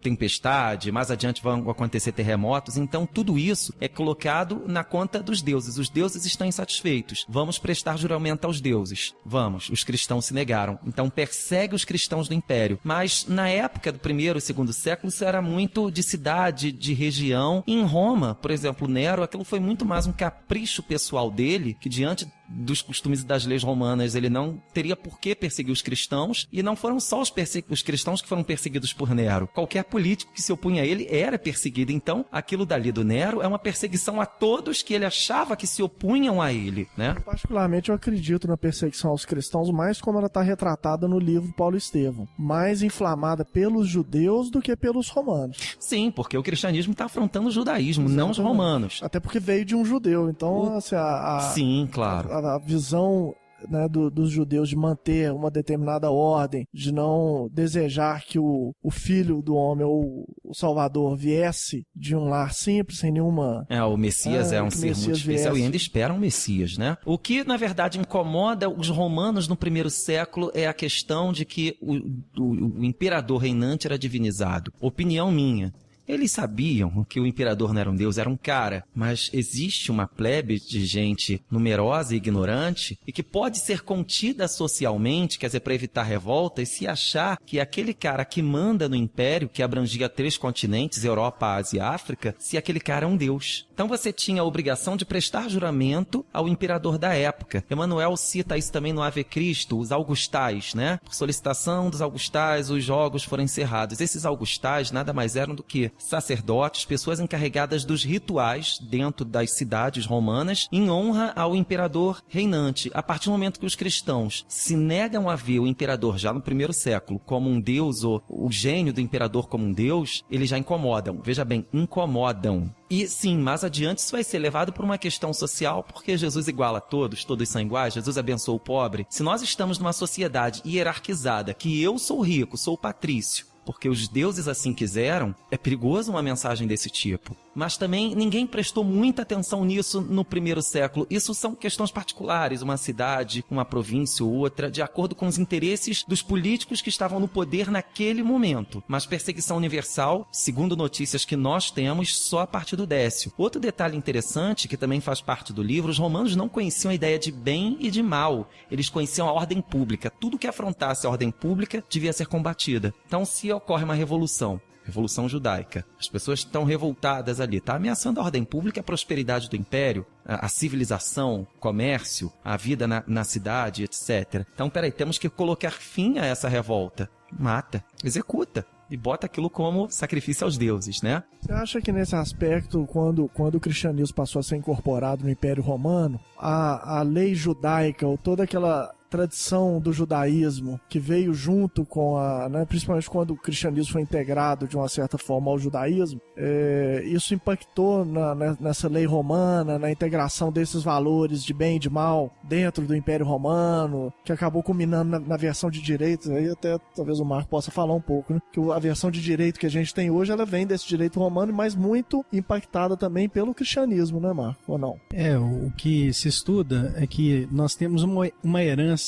tempestade, mais adiante vão acontecer terremotos, então tudo isso é colocado na conta dos deuses. Os deuses estão insatisfeitos. Vamos prestar juramento aos deuses. Vamos. Os cristãos se negaram. Então persegue os cristãos do Império. Mas na época do 1º e 2º século, isso era muito de cidade, de região. Em Roma, por exemplo, Nero, aquilo foi muito mais um capricho pessoal dele, que diante dos costumes e das leis romanas, ele não teria por que perseguir os cristãos, e não foram só os cristãos que foram perseguidos por Nero. Qualquer político que se opunha a ele era perseguido. Então, aquilo dali do Nero é uma perseguição a todos que ele achava que se opunham a ele, né? Particularmente, eu acredito na perseguição aos cristãos mais como ela está retratada no livro Paulo Estevão. Mais inflamada pelos judeus do que pelos romanos. Sim, porque o cristianismo está afrontando o judaísmo, não os romanos. Até porque veio de um judeu. Então, assim, sim, claro. A visão, né, dos judeus de manter uma determinada ordem, de não desejar que o filho do homem ou o Salvador viesse de um lar simples, sem nenhuma... O Messias é um ser muito especial e ainda espera um Messias, né? O que, na verdade, incomoda os romanos no 1º século é a questão de que o imperador reinante era divinizado. Opinião minha. Eles sabiam que o imperador não era um deus, era um cara, mas existe uma plebe de gente numerosa e ignorante e que pode ser contida socialmente, quer dizer, para evitar revolta, e se achar que aquele cara que manda no império, que abrangia 3 continentes, Europa, Ásia e África, se aquele cara é um deus. Então você tinha a obrigação de prestar juramento ao imperador da época. Emmanuel cita isso também no Ave Cristo, os augustais, né? Por solicitação dos augustais, os jogos foram encerrados. Esses augustais nada mais eram do que sacerdotes, pessoas encarregadas dos rituais dentro das cidades romanas, em honra ao imperador reinante. A partir do momento que os cristãos se negam a ver o imperador já no primeiro século como um deus, ou o gênio do imperador como um deus, eles já incomodam. Veja bem, incomodam. E sim, mais adiante isso vai ser levado por uma questão social, porque Jesus iguala todos são iguais, Jesus abençoa o pobre. Se nós estamos numa sociedade hierarquizada, que eu sou rico, sou patrício, porque os deuses assim quiseram, é perigoso uma mensagem desse tipo. Mas também ninguém prestou muita atenção nisso no primeiro século. Isso são questões particulares, uma cidade, uma província ou outra, de acordo com os interesses dos políticos que estavam no poder naquele momento. Mas perseguição universal, segundo notícias que nós temos, só a partir do Décio. Outro detalhe interessante, que também faz parte do livro, os romanos não conheciam a ideia de bem e de mal. Eles conheciam a ordem pública. Tudo que afrontasse a ordem pública devia ser combatida. Então, se ocorre uma revolução judaica, as pessoas estão revoltadas ali, está ameaçando a ordem pública, a prosperidade do império, a civilização, o comércio, a vida na cidade, etc. Então, temos que colocar fim a essa revolta. Mata, executa e bota aquilo como sacrifício aos deuses, né? Você acha que nesse aspecto, quando o cristianismo passou a ser incorporado no Império Romano, a lei judaica, ou toda aquela tradição do judaísmo que veio junto com principalmente quando o cristianismo foi integrado de uma certa forma ao judaísmo, isso impactou nessa lei romana, na integração desses valores de bem e de mal dentro do Império Romano, que acabou culminando na versão de direito. Aí até talvez o Marco possa falar um pouco, né? Que a versão de direito que a gente tem hoje, ela vem desse direito romano, mas muito impactada também pelo cristianismo, né, Marco? Ou não? O que se estuda é que nós temos uma herança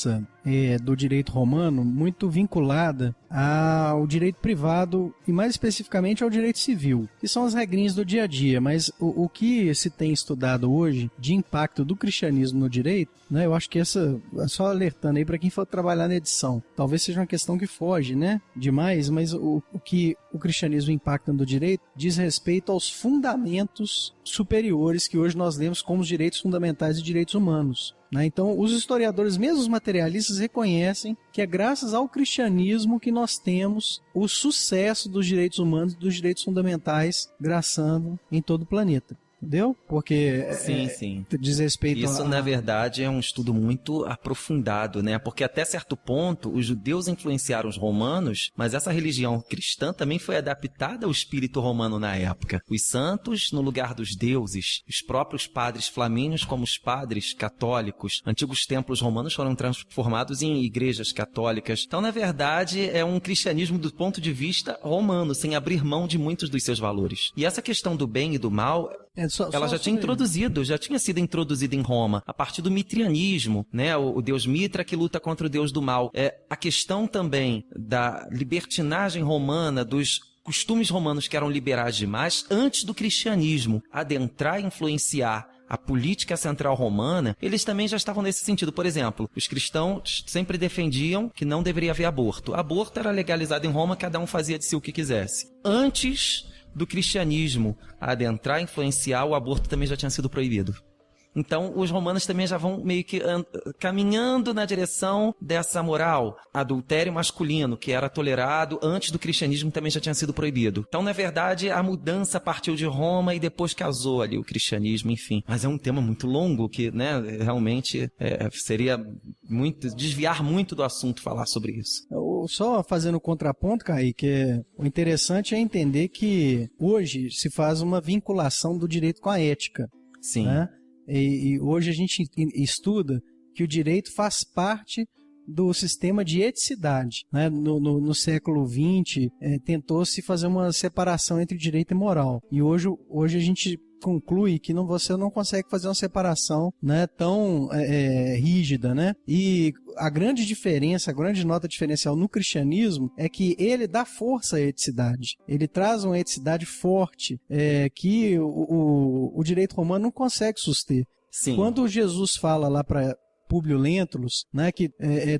do direito romano muito vinculada ao direito privado e mais especificamente ao direito civil, que são as regrinhas do dia a dia, mas o que se tem estudado hoje de impacto do cristianismo no direito, né, eu acho que só alertando aí para quem for trabalhar na edição, talvez seja uma questão que foge, né, demais, mas o que o cristianismo impacta no direito diz respeito aos fundamentos superiores que hoje nós lemos como os direitos fundamentais e direitos humanos. Então, os historiadores, mesmo os materialistas, reconhecem que é graças ao cristianismo que nós temos o sucesso dos direitos humanos e dos direitos fundamentais graçando em todo o planeta. Entendeu? Porque sim. Diz respeito isso, na verdade, é um estudo muito aprofundado, né? Porque até certo ponto, os judeus influenciaram os romanos, mas essa religião cristã também foi adaptada ao espírito romano na época. Os santos no lugar dos deuses, os próprios padres flamínios como os padres católicos, antigos templos romanos foram transformados em igrejas católicas. Então, na verdade, é um cristianismo do ponto de vista romano, sem abrir mão de muitos dos seus valores. E essa questão do bem e do mal, ela já tinha sido introduzida em Roma, a partir do mitrianismo, né? O deus Mitra que luta contra o deus do mal. A questão também da libertinagem romana, dos costumes romanos que eram liberais demais, antes do cristianismo adentrar e influenciar a política central romana, eles também já estavam nesse sentido. Por exemplo, os cristãos sempre defendiam que não deveria haver aborto. Aborto era legalizado em Roma, cada um fazia de si o que quisesse. Antes do cristianismo adentrar, influenciar, o aborto também já tinha sido proibido. Então, os romanos também já vão meio que caminhando na direção dessa moral. Adultério masculino, que era tolerado antes do cristianismo, também já tinha sido proibido. Então, na verdade, a mudança partiu de Roma e depois casou ali o cristianismo, enfim. Mas é um tema muito longo que, né, realmente seria desviar muito do assunto falar sobre isso. Só fazendo contraponto, Kaique, o interessante é entender que hoje se faz uma vinculação do direito com a ética. Sim. Né? E hoje a gente estuda que o direito faz parte do sistema de eticidade. Né? No século XX, tentou-se fazer uma separação entre direito e moral. E hoje a gente conclui que você não consegue fazer uma separação, né, tão rígida, né? E a grande diferença, a grande nota diferencial no cristianismo é que ele dá força à eticidade. Ele traz uma eticidade forte que o direito romano não consegue suster. Sim. Quando Jesus fala lá para Públio Lentulus, né, que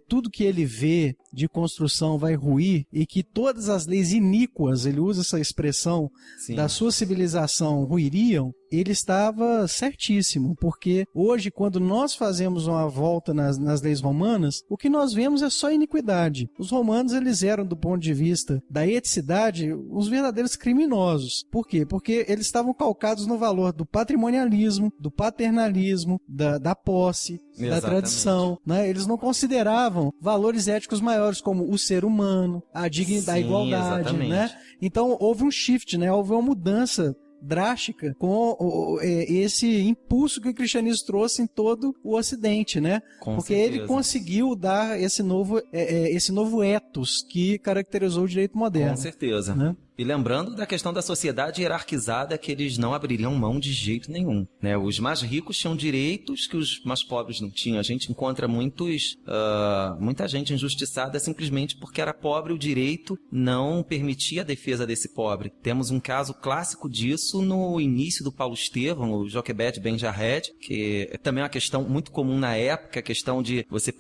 tudo que ele vê de construção vai ruir e que todas as leis iníquas, ele usa essa expressão, Sim. da sua civilização ruiriam, ele estava certíssimo, porque hoje, quando nós fazemos uma volta nas leis romanas, o que nós vemos é só iniquidade. Os romanos, eles eram, do ponto de vista da eticidade, os verdadeiros criminosos. Por quê? Porque eles estavam calcados no valor do patrimonialismo, do paternalismo, da posse, da tradição, né? Eles não consideravam valores éticos maiores como o ser humano, a dignidade, a igualdade, né? Então houve um shift, né? Houve uma mudança drástica com esse impulso que o cristianismo trouxe em todo o Ocidente, né? Porque ele conseguiu dar esse novo ethos que caracterizou o direito moderno. Com certeza. Né? E lembrando da questão da sociedade hierarquizada, que eles não abririam mão de jeito nenhum, né? Os mais ricos tinham direitos que os mais pobres não tinham. A gente encontra muita gente injustiçada simplesmente porque era pobre, o direito não permitia a defesa desse pobre. Temos um caso clássico disso no início do Paulo Estevão, o Joquebed Ben Jared, que é também uma questão muito comum na época, a questão de você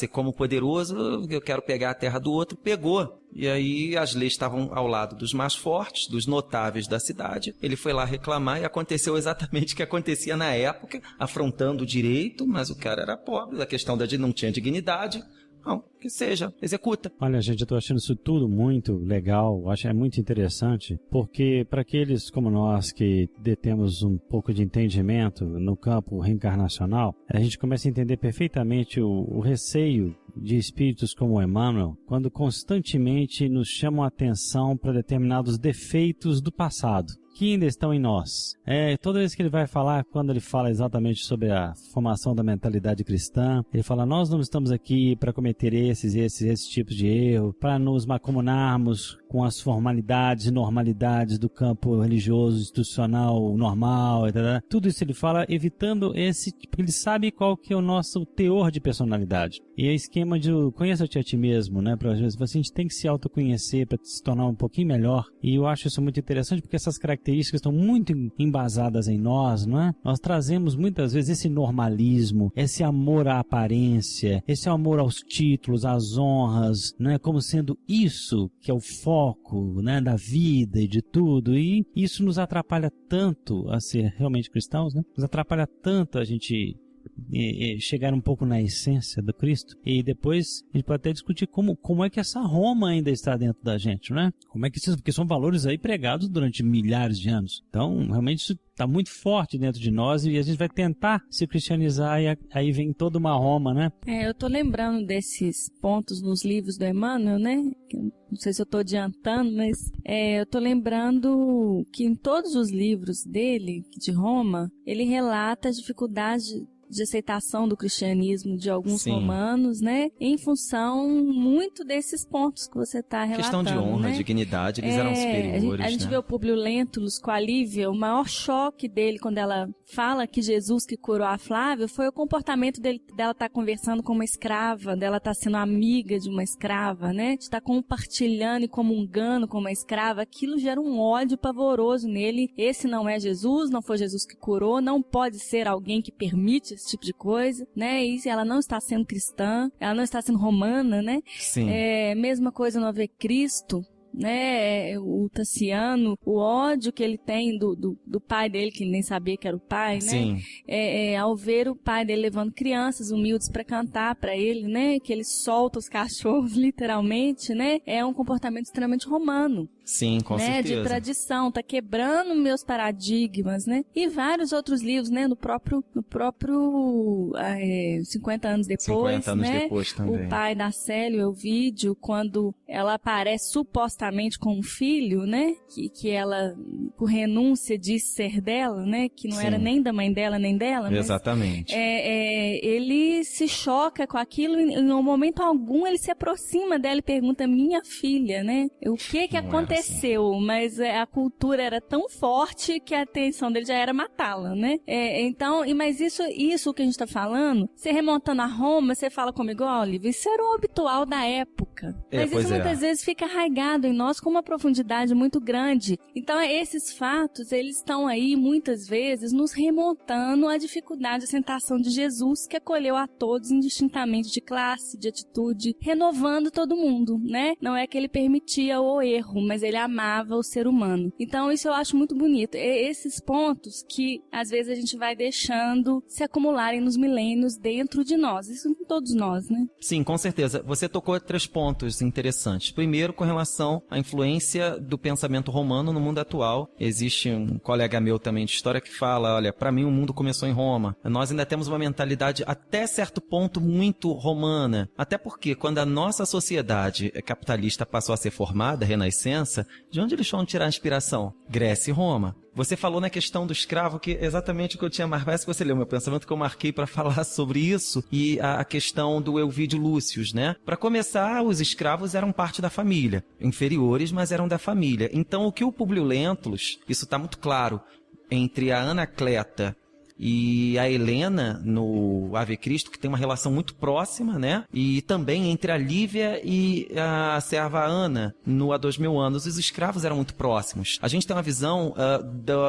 como poderoso, eu quero pegar a terra do outro, pegou. E aí as leis estavam ao lado dos mais fortes, dos notáveis da cidade. Ele foi lá reclamar e aconteceu exatamente o que acontecia na época, afrontando o direito, mas o cara era pobre, a questão não tinha dignidade. Não, que seja, executa. Olha, gente, eu estou achando isso tudo muito legal, acho muito interessante, porque para aqueles como nós que detemos um pouco de entendimento no campo reencarnacional, a gente começa a entender perfeitamente o receio de espíritos como Emmanuel, quando constantemente nos chamam a atenção para determinados defeitos do passado, que ainda estão em nós. Toda vez que ele vai falar, quando ele fala exatamente sobre a formação da mentalidade cristã, ele fala, nós não estamos aqui para cometer esses tipos de erro, para nos macumunarmos com as formalidades e normalidades do campo religioso, institucional, normal, etc. Tudo isso ele fala evitando porque ele sabe qual que é o nosso teor de personalidade. E é esquema de conheça-te a ti mesmo, né? Para às vezes a gente tem que se autoconhecer para se tornar um pouquinho melhor. E eu acho isso muito interessante porque essas características estão muito embasadas em nós, não é? Nós trazemos muitas vezes esse normalismo, esse amor à aparência, esse amor aos títulos, às honras, né? Como sendo isso que é o foco, né? Da vida e de tudo. E isso nos atrapalha tanto a ser realmente cristãos, né? Nos atrapalha tanto a gente chegar um pouco na essência do Cristo. E depois a gente pode até discutir como é que essa Roma ainda está dentro da gente, né? Como é que isso, porque são valores aí pregados durante milhares de anos. Então, realmente isso está muito forte dentro de nós e a gente vai tentar se cristianizar e aí vem toda uma Roma, né? Eu tô lembrando desses pontos nos livros do Emmanuel, né? Não sei se eu tô adiantando, mas eu tô lembrando que em todos os livros dele, de Roma, ele relata as dificuldades de aceitação do cristianismo de alguns romanos, né? Em função muito desses pontos que você está relatando. Questão de honra, né? Dignidade, eles eram superiores. A gente vê o Públio Lentulus com a Lívia, o maior choque dele quando ela fala que Jesus que curou a Flávia foi o comportamento dela estar conversando com uma escrava, dela estar sendo amiga de uma escrava, né? De estar compartilhando e comungando com uma escrava. Aquilo gera um ódio pavoroso nele. Esse não é Jesus, não foi Jesus que curou, não pode ser alguém que permite esse tipo de coisa, né? E ela não está sendo cristã, ela não está sendo romana, né? Sim. Mesma coisa no Ave Cristo, né? O Tassiano, o ódio que ele tem do pai dele, que ele nem sabia que era o pai, né? Sim. Ao ver o pai dele levando crianças humildes para cantar para ele, né? Que ele solta os cachorros, literalmente, né? É um comportamento extremamente romano. Sim, com certeza. De tradição, tá quebrando meus paradigmas, né? E vários outros livros, né? No próprio 50 anos depois, 50 anos né? depois também. O pai da Célia, o Ovídio, quando ela aparece supostamente com um filho, né? Que ela, por renúncia, diz ser dela, né? Que não era nem da mãe dela, nem dela. Exatamente. Mas, ele se choca com aquilo e em um momento algum ele se aproxima dela e pergunta, minha filha, né? O que aconteceu desapareceu, mas a cultura era tão forte que a intenção dele já era matá-la, né? Mas isso que a gente tá falando, você remontando a Roma, você fala comigo, Oliver, isso era o habitual da época. Mas isso muitas vezes fica arraigado em nós com uma profundidade muito grande. Então, esses fatos, eles estão aí, muitas vezes, nos remontando à dificuldade de aceitação de Jesus, que acolheu a todos indistintamente de classe, de atitude, renovando todo mundo, né? Não é que ele permitia o erro, mas ele amava o ser humano. Então, isso eu acho muito bonito. Esses pontos que, às vezes, a gente vai deixando se acumularem nos milênios dentro de nós. Isso com todos nós, né? Sim, com certeza. Você tocou 3 pontos interessantes. Primeiro, com relação à influência do pensamento romano no mundo atual. Existe um colega meu também de história que fala, olha, para mim o mundo começou em Roma. Nós ainda temos uma mentalidade até certo ponto muito romana. Até porque quando a nossa sociedade capitalista passou a ser formada, a Renascença, de onde eles foram tirar a inspiração? Grécia e Roma. Você falou na questão do escravo, que é exatamente o que eu tinha marcado. Parece que você leu meu pensamento que eu marquei para falar sobre isso, e a questão do Elvídio Lúcius, né? Para começar, os escravos eram parte da família, inferiores, mas eram da família. Então, o que o Públio Lentulus, isso está muito claro, entre a Anacleta e a Helena no Ave Cristo, que tem uma relação muito próxima, né? E também entre a Lívia e a serva Ana no Há 2000 anos, os escravos eram muito próximos. A gente tem uma visão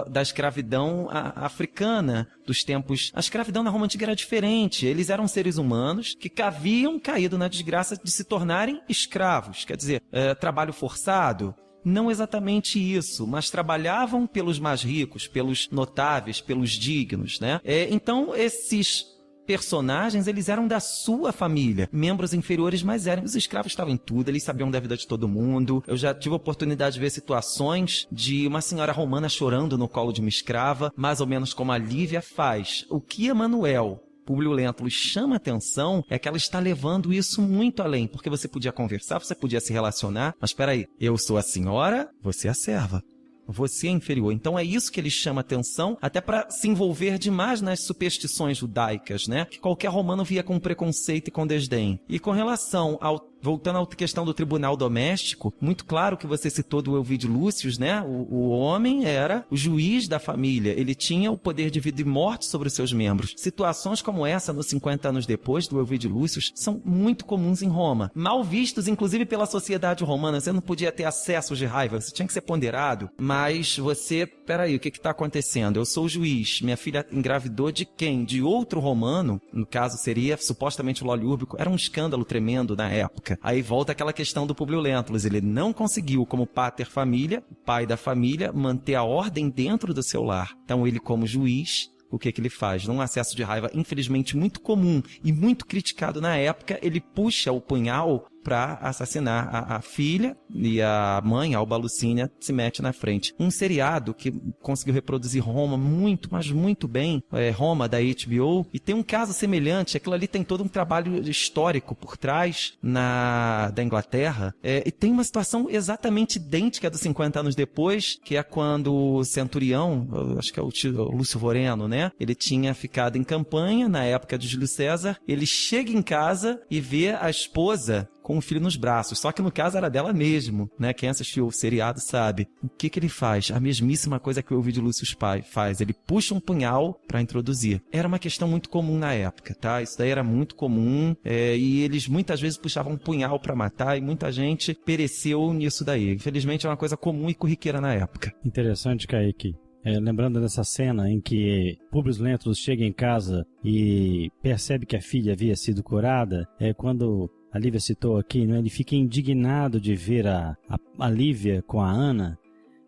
da escravidão africana dos tempos. A escravidão na Roma Antiga era diferente. Eles eram seres humanos que haviam caído na desgraça de se tornarem escravos. Quer dizer, trabalho forçado. Não exatamente isso, mas trabalhavam pelos mais ricos, pelos notáveis, pelos dignos, né? Então, esses personagens, eles eram da sua família, membros inferiores, mas eram. Os escravos estavam em tudo, eles sabiam da vida de todo mundo. Eu já tive a oportunidade de ver situações de uma senhora romana chorando no colo de uma escrava, mais ou menos como a Lívia faz. O que Emanuel, Públio Lentulus, chama atenção é que ela está levando isso muito além, porque você podia conversar, você podia se relacionar, mas espera aí, eu sou a senhora, você é a serva. Você é inferior. Então é isso que ele chama atenção, até para se envolver demais nas superstições judaicas, né? Que qualquer romano via com preconceito e com desdém. E com relação ao voltando à questão do tribunal doméstico, muito claro que você citou do Elvídio Lúcius, né? O homem era o juiz da família, ele tinha o poder de vida e morte sobre os seus membros. Situações como essa, nos 50 anos depois do Elvídio Lúcius, são muito comuns em Roma. Mal vistos, inclusive, pela sociedade romana. Você não podia ter acessos de raiva, você tinha que ser ponderado, mas você, peraí, o que está acontecendo? Eu sou o juiz, minha filha engravidou de quem? De outro romano, no caso seria supostamente o Lólio Úrbico, era um escândalo tremendo na época. Aí volta aquela questão do Públio Lentulus. Ele não conseguiu, como pater família, pai da família, manter a ordem dentro do seu lar. Então ele, como juiz, o que ele faz? Num acesso de raiva, infelizmente, muito comum e muito criticado na época, ele puxa o punhal para assassinar a filha, e a mãe, a Alba Lucínia, se mete na frente. Um seriado que conseguiu reproduzir Roma muito, mas muito bem, Roma, da HBO, e tem um caso semelhante. Aquilo ali tem todo um trabalho histórico por trás da Inglaterra, e tem uma situação exatamente idêntica dos 50 anos depois, que é quando o centurião, acho que é o Lúcio Voreno, né? Ele tinha ficado em campanha na época de Júlio César, ele chega em casa e vê a esposa com o filho nos braços, só que no caso era dela mesmo, né? Quem assistiu o seriado sabe. O que ele faz? A mesmíssima coisa que o Elvídio Lúcius faz. Ele puxa um punhal para introduzir. Era uma questão muito comum na época, tá? Isso daí era muito comum, e eles muitas vezes puxavam um punhal para matar, e muita gente pereceu nisso daí. Infelizmente é uma coisa comum e corriqueira na época. Interessante, Kaique. Lembrando dessa cena em que Públio Lentulus chega em casa e percebe que a filha havia sido curada, quando a Lívia citou aqui, né? Ele fica indignado de ver a Lívia com a Ana.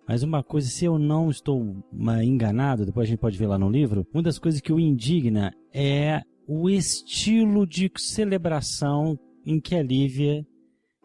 Mas uma coisa, se eu não estou enganado, depois a gente pode ver lá no livro, uma das coisas que o indigna é o estilo de celebração em que a Lívia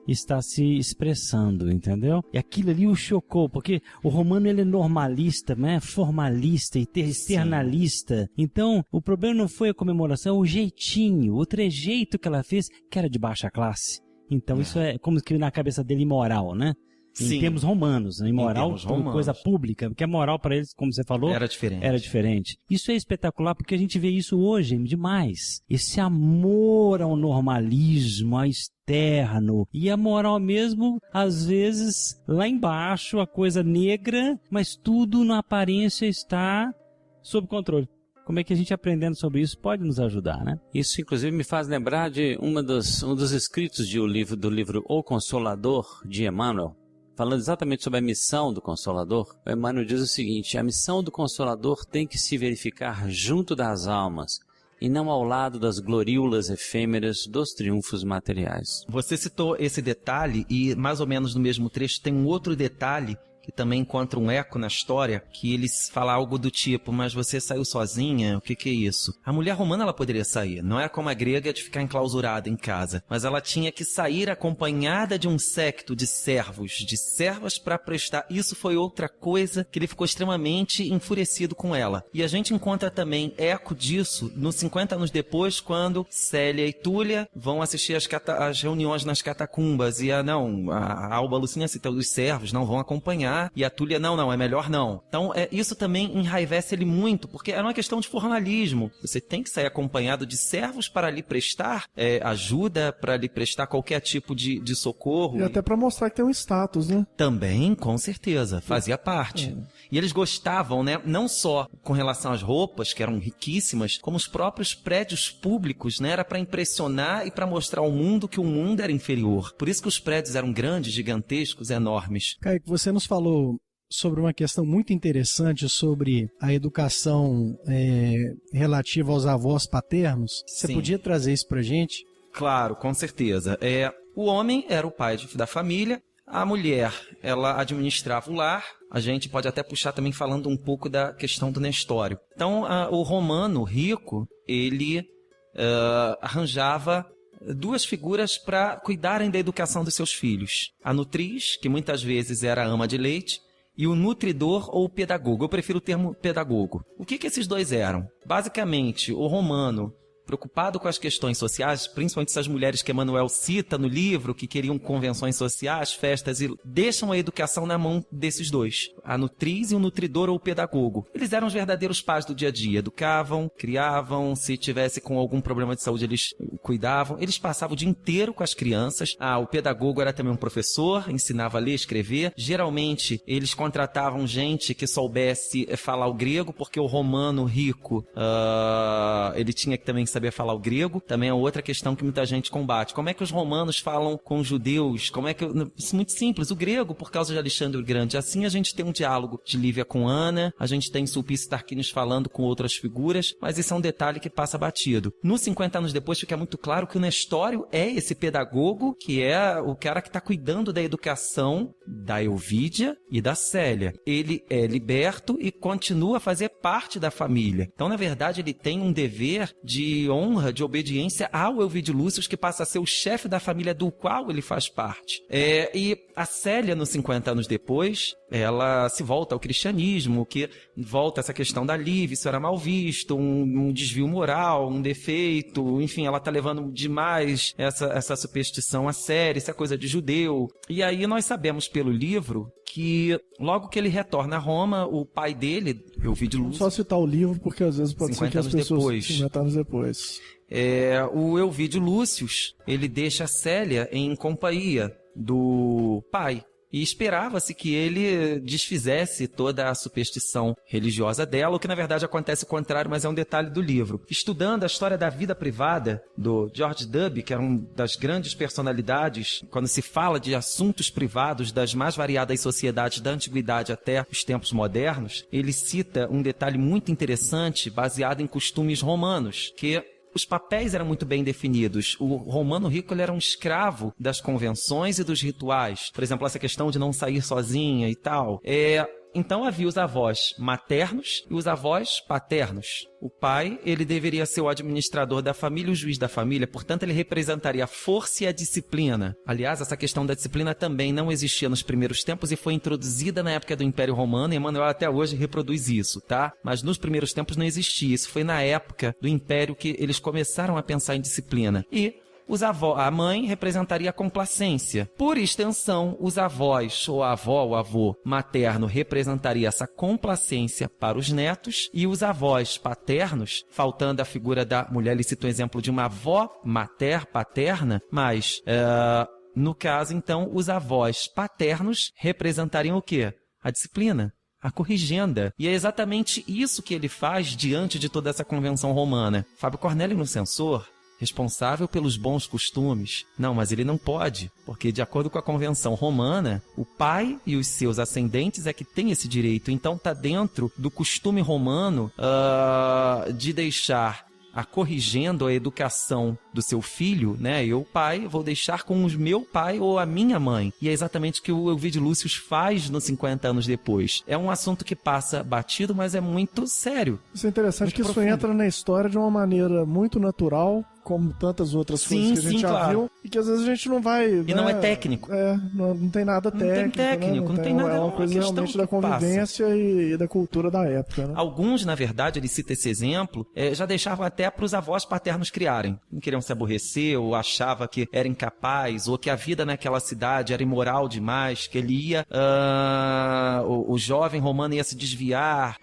está se expressando, entendeu? E aquilo ali o chocou, porque o romano ele é normalista, né? Formalista e externalista. Então, o problema não foi a comemoração, o jeitinho, o trejeito que ela fez, que era de baixa classe. Então, isso é como que na cabeça dele imoral, né? Em termos romanos, né? Imoral como coisa pública, porque a moral para eles, como você falou, era diferente. Isso é espetacular porque a gente vê isso hoje demais. Esse amor ao normalismo, terno. E a moral mesmo, às vezes, lá embaixo, a coisa negra, mas tudo na aparência está sob controle. Como é que a gente aprendendo sobre isso pode nos ajudar, né? Isso, inclusive, me faz lembrar de um dos escritos do livro O Consolador, de Emmanuel, falando exatamente sobre a missão do Consolador. O Emmanuel diz o seguinte: a missão do Consolador tem que se verificar junto das almas, e não ao lado das gloriulas efêmeras dos triunfos materiais. Você citou esse detalhe e, mais ou menos no mesmo trecho, tem um outro detalhe que também encontra um eco na história, que eles falam algo do tipo: mas você saiu sozinha? O que é isso? A mulher romana, ela poderia sair, não é como a grega de ficar enclausurada em casa, mas ela tinha que sair acompanhada de um séquito de servos, de servas para prestar. Isso foi outra coisa que ele ficou extremamente enfurecido com ela. E a gente encontra também eco disso nos 50 anos depois, quando Célia e Túlia vão assistir as reuniões nas catacumbas, e a Alba Lucina cita: os servos não vão acompanhar. E a Túlia, não, é melhor não. Então, isso também enraivece ele muito, porque era uma questão de formalismo. Você tem que sair acompanhado de servos para lhe prestar ajuda, para lhe prestar qualquer tipo de socorro. E até para mostrar que tem um status, né? Também, com certeza, fazia parte. E eles gostavam, né, não só com relação às roupas, que eram riquíssimas, como os próprios prédios públicos, né, era para impressionar e para mostrar ao mundo que o mundo era inferior. Por isso que os prédios eram grandes, gigantescos, enormes. Kaique, você nos falou sobre uma questão muito interessante sobre a educação relativa aos avós paternos. Você podia trazer isso pra gente? Claro, com certeza. O homem era o pai da família, a mulher, ela administrava o lar. A gente pode até puxar também falando um pouco da questão do Nestório. Então, o romano rico, ele arranjava duas figuras para cuidarem da educação dos seus filhos. A nutriz, que muitas vezes era a ama de leite, e o nutridor ou o pedagogo. Eu prefiro o termo pedagogo. O que esses dois eram? Basicamente, o romano, preocupado com as questões sociais, principalmente essas mulheres que Emmanuel cita no livro, que queriam convenções sociais, festas, e deixam a educação na mão desses dois, a nutriz e o nutridor ou o pedagogo. Eles eram os verdadeiros pais do dia a dia, educavam, criavam, se tivesse com algum problema de saúde eles cuidavam, eles passavam o dia inteiro com as crianças. O pedagogo era também um professor, ensinava a ler e escrever. Geralmente eles contratavam gente que soubesse falar o grego, porque o romano rico, ele tinha que também saber falar o grego. Também é outra questão que muita gente combate. Como é que os romanos falam com os judeus? Isso é muito simples. O grego, por causa de Alexandre o Grande. Assim a gente tem um diálogo de Lívia com Ana, a gente tem Sulpício Tarquinius falando com outras figuras, mas esse é um detalhe que passa batido. Nos 50 anos depois fica muito claro que o Nestório é esse pedagogo, que é o cara que está cuidando da educação da Elvídia e da Célia. Ele é liberto e continua a fazer parte da família. Então, na verdade, ele tem um dever de honra, de obediência ao Elvídio Lúcio, que passa a ser o chefe da família do qual ele faz parte. E a Célia, nos 50 anos depois, ela se volta ao cristianismo, que volta essa questão da Lívia, isso era mal visto, um desvio moral, um defeito, enfim, ela está levando demais essa superstição a sério, essa coisa de judeu. E aí nós sabemos pelo livro que logo que ele retorna a Roma, o pai dele, Elvídio Lúcio... Só citar o livro, porque às vezes pode ser que as pessoas... 50 anos depois. O Elvídio Lúcio, ele deixa a Célia em companhia do pai. E esperava-se que ele desfizesse toda a superstição religiosa dela, o que na verdade acontece o contrário, mas é um detalhe do livro. Estudando a história da vida privada do George Duby, que era uma das grandes personalidades, quando se fala de assuntos privados das mais variadas sociedades da antiguidade até os tempos modernos, ele cita um detalhe muito interessante baseado em costumes romanos, que os papéis eram muito bem definidos. O romano rico ele era um escravo das convenções e dos rituais. Por exemplo, essa questão de não sair sozinha e tal. Então havia os avós maternos e os avós paternos. O pai, ele deveria ser o administrador da família, o juiz da família, portanto ele representaria a força e a disciplina. Aliás, essa questão da disciplina também não existia nos primeiros tempos e foi introduzida na época do Império Romano, e Emmanuel até hoje reproduz isso, tá? Mas nos primeiros tempos não existia, isso foi na época do Império que eles começaram a pensar em disciplina. E a mãe representaria a complacência. Por extensão, os avós, ou a avó, o avô materno, representaria essa complacência para os netos, e os avós paternos, faltando a figura da mulher, ele cita um exemplo de uma avó paterna, mas no caso, então, os avós paternos representariam o quê? A disciplina, a corrigenda. E é exatamente isso que ele faz diante de toda essa convenção romana. Fábio Cornélio no Censor, responsável pelos bons costumes. Não, mas ele não pode, porque de acordo com a convenção romana, o pai e os seus ascendentes é que tem esse direito. Então está dentro do costume romano de deixar a corrigendo a educação do seu filho, né? Eu, pai, vou deixar com o meu pai ou a minha mãe. E é exatamente o que o Ovidio Lúcius faz nos 50 anos depois. É um assunto que passa batido, mas é muito sério. Isso é interessante, muito que profundo. Isso entra na história de uma maneira muito natural, como tantas outras coisas que a gente já viu, e que às vezes a gente não vai... E não é técnico. Não tem nada técnico. Não tem nada. É uma coisa realmente da convivência e da cultura da época, né? Alguns, na verdade, ele cita esse exemplo, já deixavam até para os avós paternos criarem. Não queriam se aborrecer, ou achava que era incapaz, ou que a vida naquela cidade era imoral demais, que ele ia... o jovem romano ia se desviar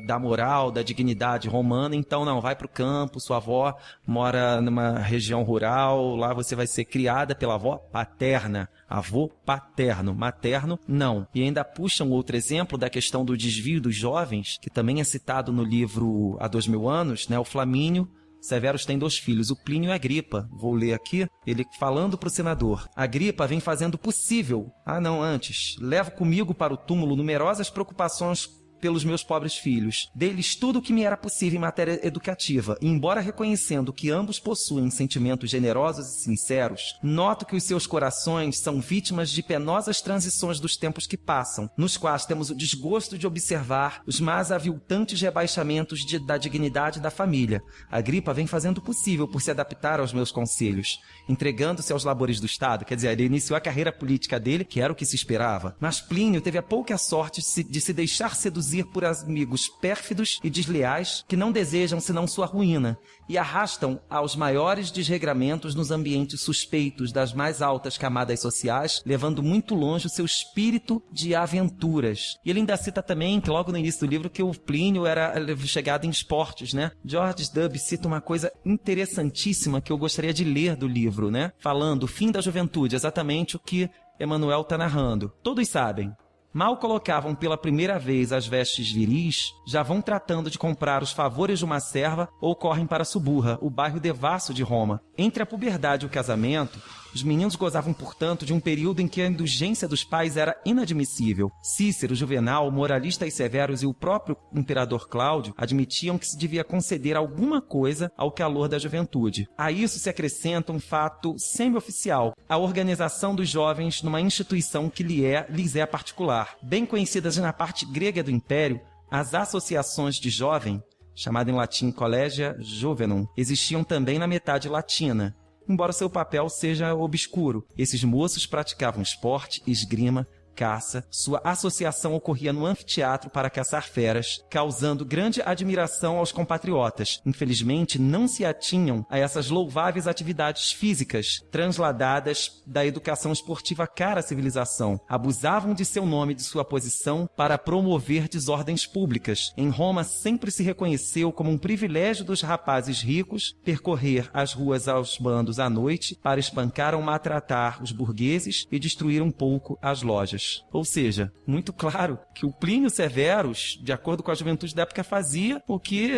da moral, da dignidade romana, então não, vai para o campo, sua avó mora numa região rural, lá você vai ser criada pela avó paterna, avô paterno, materno não. E ainda puxa um outro exemplo da questão do desvio dos jovens, que também é citado no livro Há 2000 anos, né? O Flamínio Severus tem 2 filhos, o Plínio e a Agripa. Vou ler aqui, ele falando para o senador. Agripa vem fazendo o possível. Antes, levo comigo para o túmulo numerosas preocupações pelos meus pobres filhos. Dei-lhes tudo o que me era possível em matéria educativa, e embora reconhecendo que ambos possuem sentimentos generosos e sinceros, noto que os seus corações são vítimas de penosas transições dos tempos que passam, nos quais temos o desgosto de observar os mais aviltantes rebaixamentos da dignidade da família. Agripa vem fazendo o possível por se adaptar aos meus conselhos, entregando-se aos labores do Estado. Quer dizer, ele iniciou a carreira política dele, que era o que se esperava. Mas Plínio teve a pouca sorte de se deixar seduzir por amigos pérfidos e desleais que não desejam senão sua ruína e arrastam aos maiores desregramentos nos ambientes suspeitos das mais altas camadas sociais, levando muito longe o seu espírito de aventuras. E ele ainda cita também que logo no início do livro que o Plínio era chegado em esportes, né? George Dubb cita uma coisa interessantíssima que eu gostaria de ler do livro, né? Falando o fim da juventude, exatamente o que Emmanuel está narrando. Todos sabem. Mal colocavam pela primeira vez as vestes viris, já vão tratando de comprar os favores de uma serva ou correm para Suburra, o bairro devasso de Roma. Entre a puberdade e o casamento, os meninos gozavam, portanto, de um período em que a indulgência dos pais era inadmissível. Cícero, Juvenal, moralistas severos e o próprio imperador Cláudio admitiam que se devia conceder alguma coisa ao calor da juventude. A isso se acrescenta um fato semi-oficial, a organização dos jovens numa instituição que lhes é particular. Bem conhecidas na parte grega do Império, as associações de jovem, chamada em latim Collegia Juvenum, existiam também na metade latina, embora seu papel seja obscuro. Esses moços praticavam esporte, esgrima, caça. Sua associação ocorria no anfiteatro para caçar feras, causando grande admiração aos compatriotas. Infelizmente, não se atinham a essas louváveis atividades físicas, transladadas da educação esportiva cara à civilização. Abusavam de seu nome e de sua posição para promover desordens públicas. Em Roma, sempre se reconheceu como um privilégio dos rapazes ricos percorrer as ruas aos bandos à noite para espancar ou maltratar os burgueses e destruir um pouco as lojas. Ou seja, muito claro que o Plínio Severus, de acordo com a juventude da época, fazia o que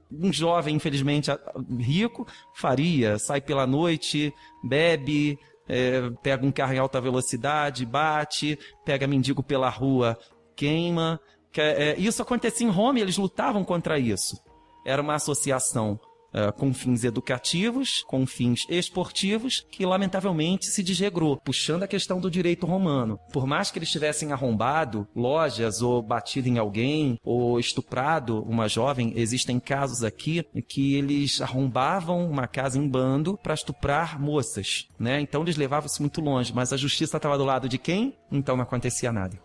um jovem, infelizmente, rico faria. Sai pela noite, bebe, pega um carro em alta velocidade, bate, pega mendigo pela rua, queima. Isso acontecia em Roma e eles lutavam contra isso. Era uma associação com fins educativos, com fins esportivos, que lamentavelmente se desregrou, puxando a questão do direito romano. Por mais que eles tivessem arrombado lojas, ou batido em alguém, ou estuprado uma jovem, existem casos aqui em que eles arrombavam uma casa em bando para estuprar moças, né? Então eles levavam isso muito longe, mas a justiça estava do lado de quem? Então não acontecia nada.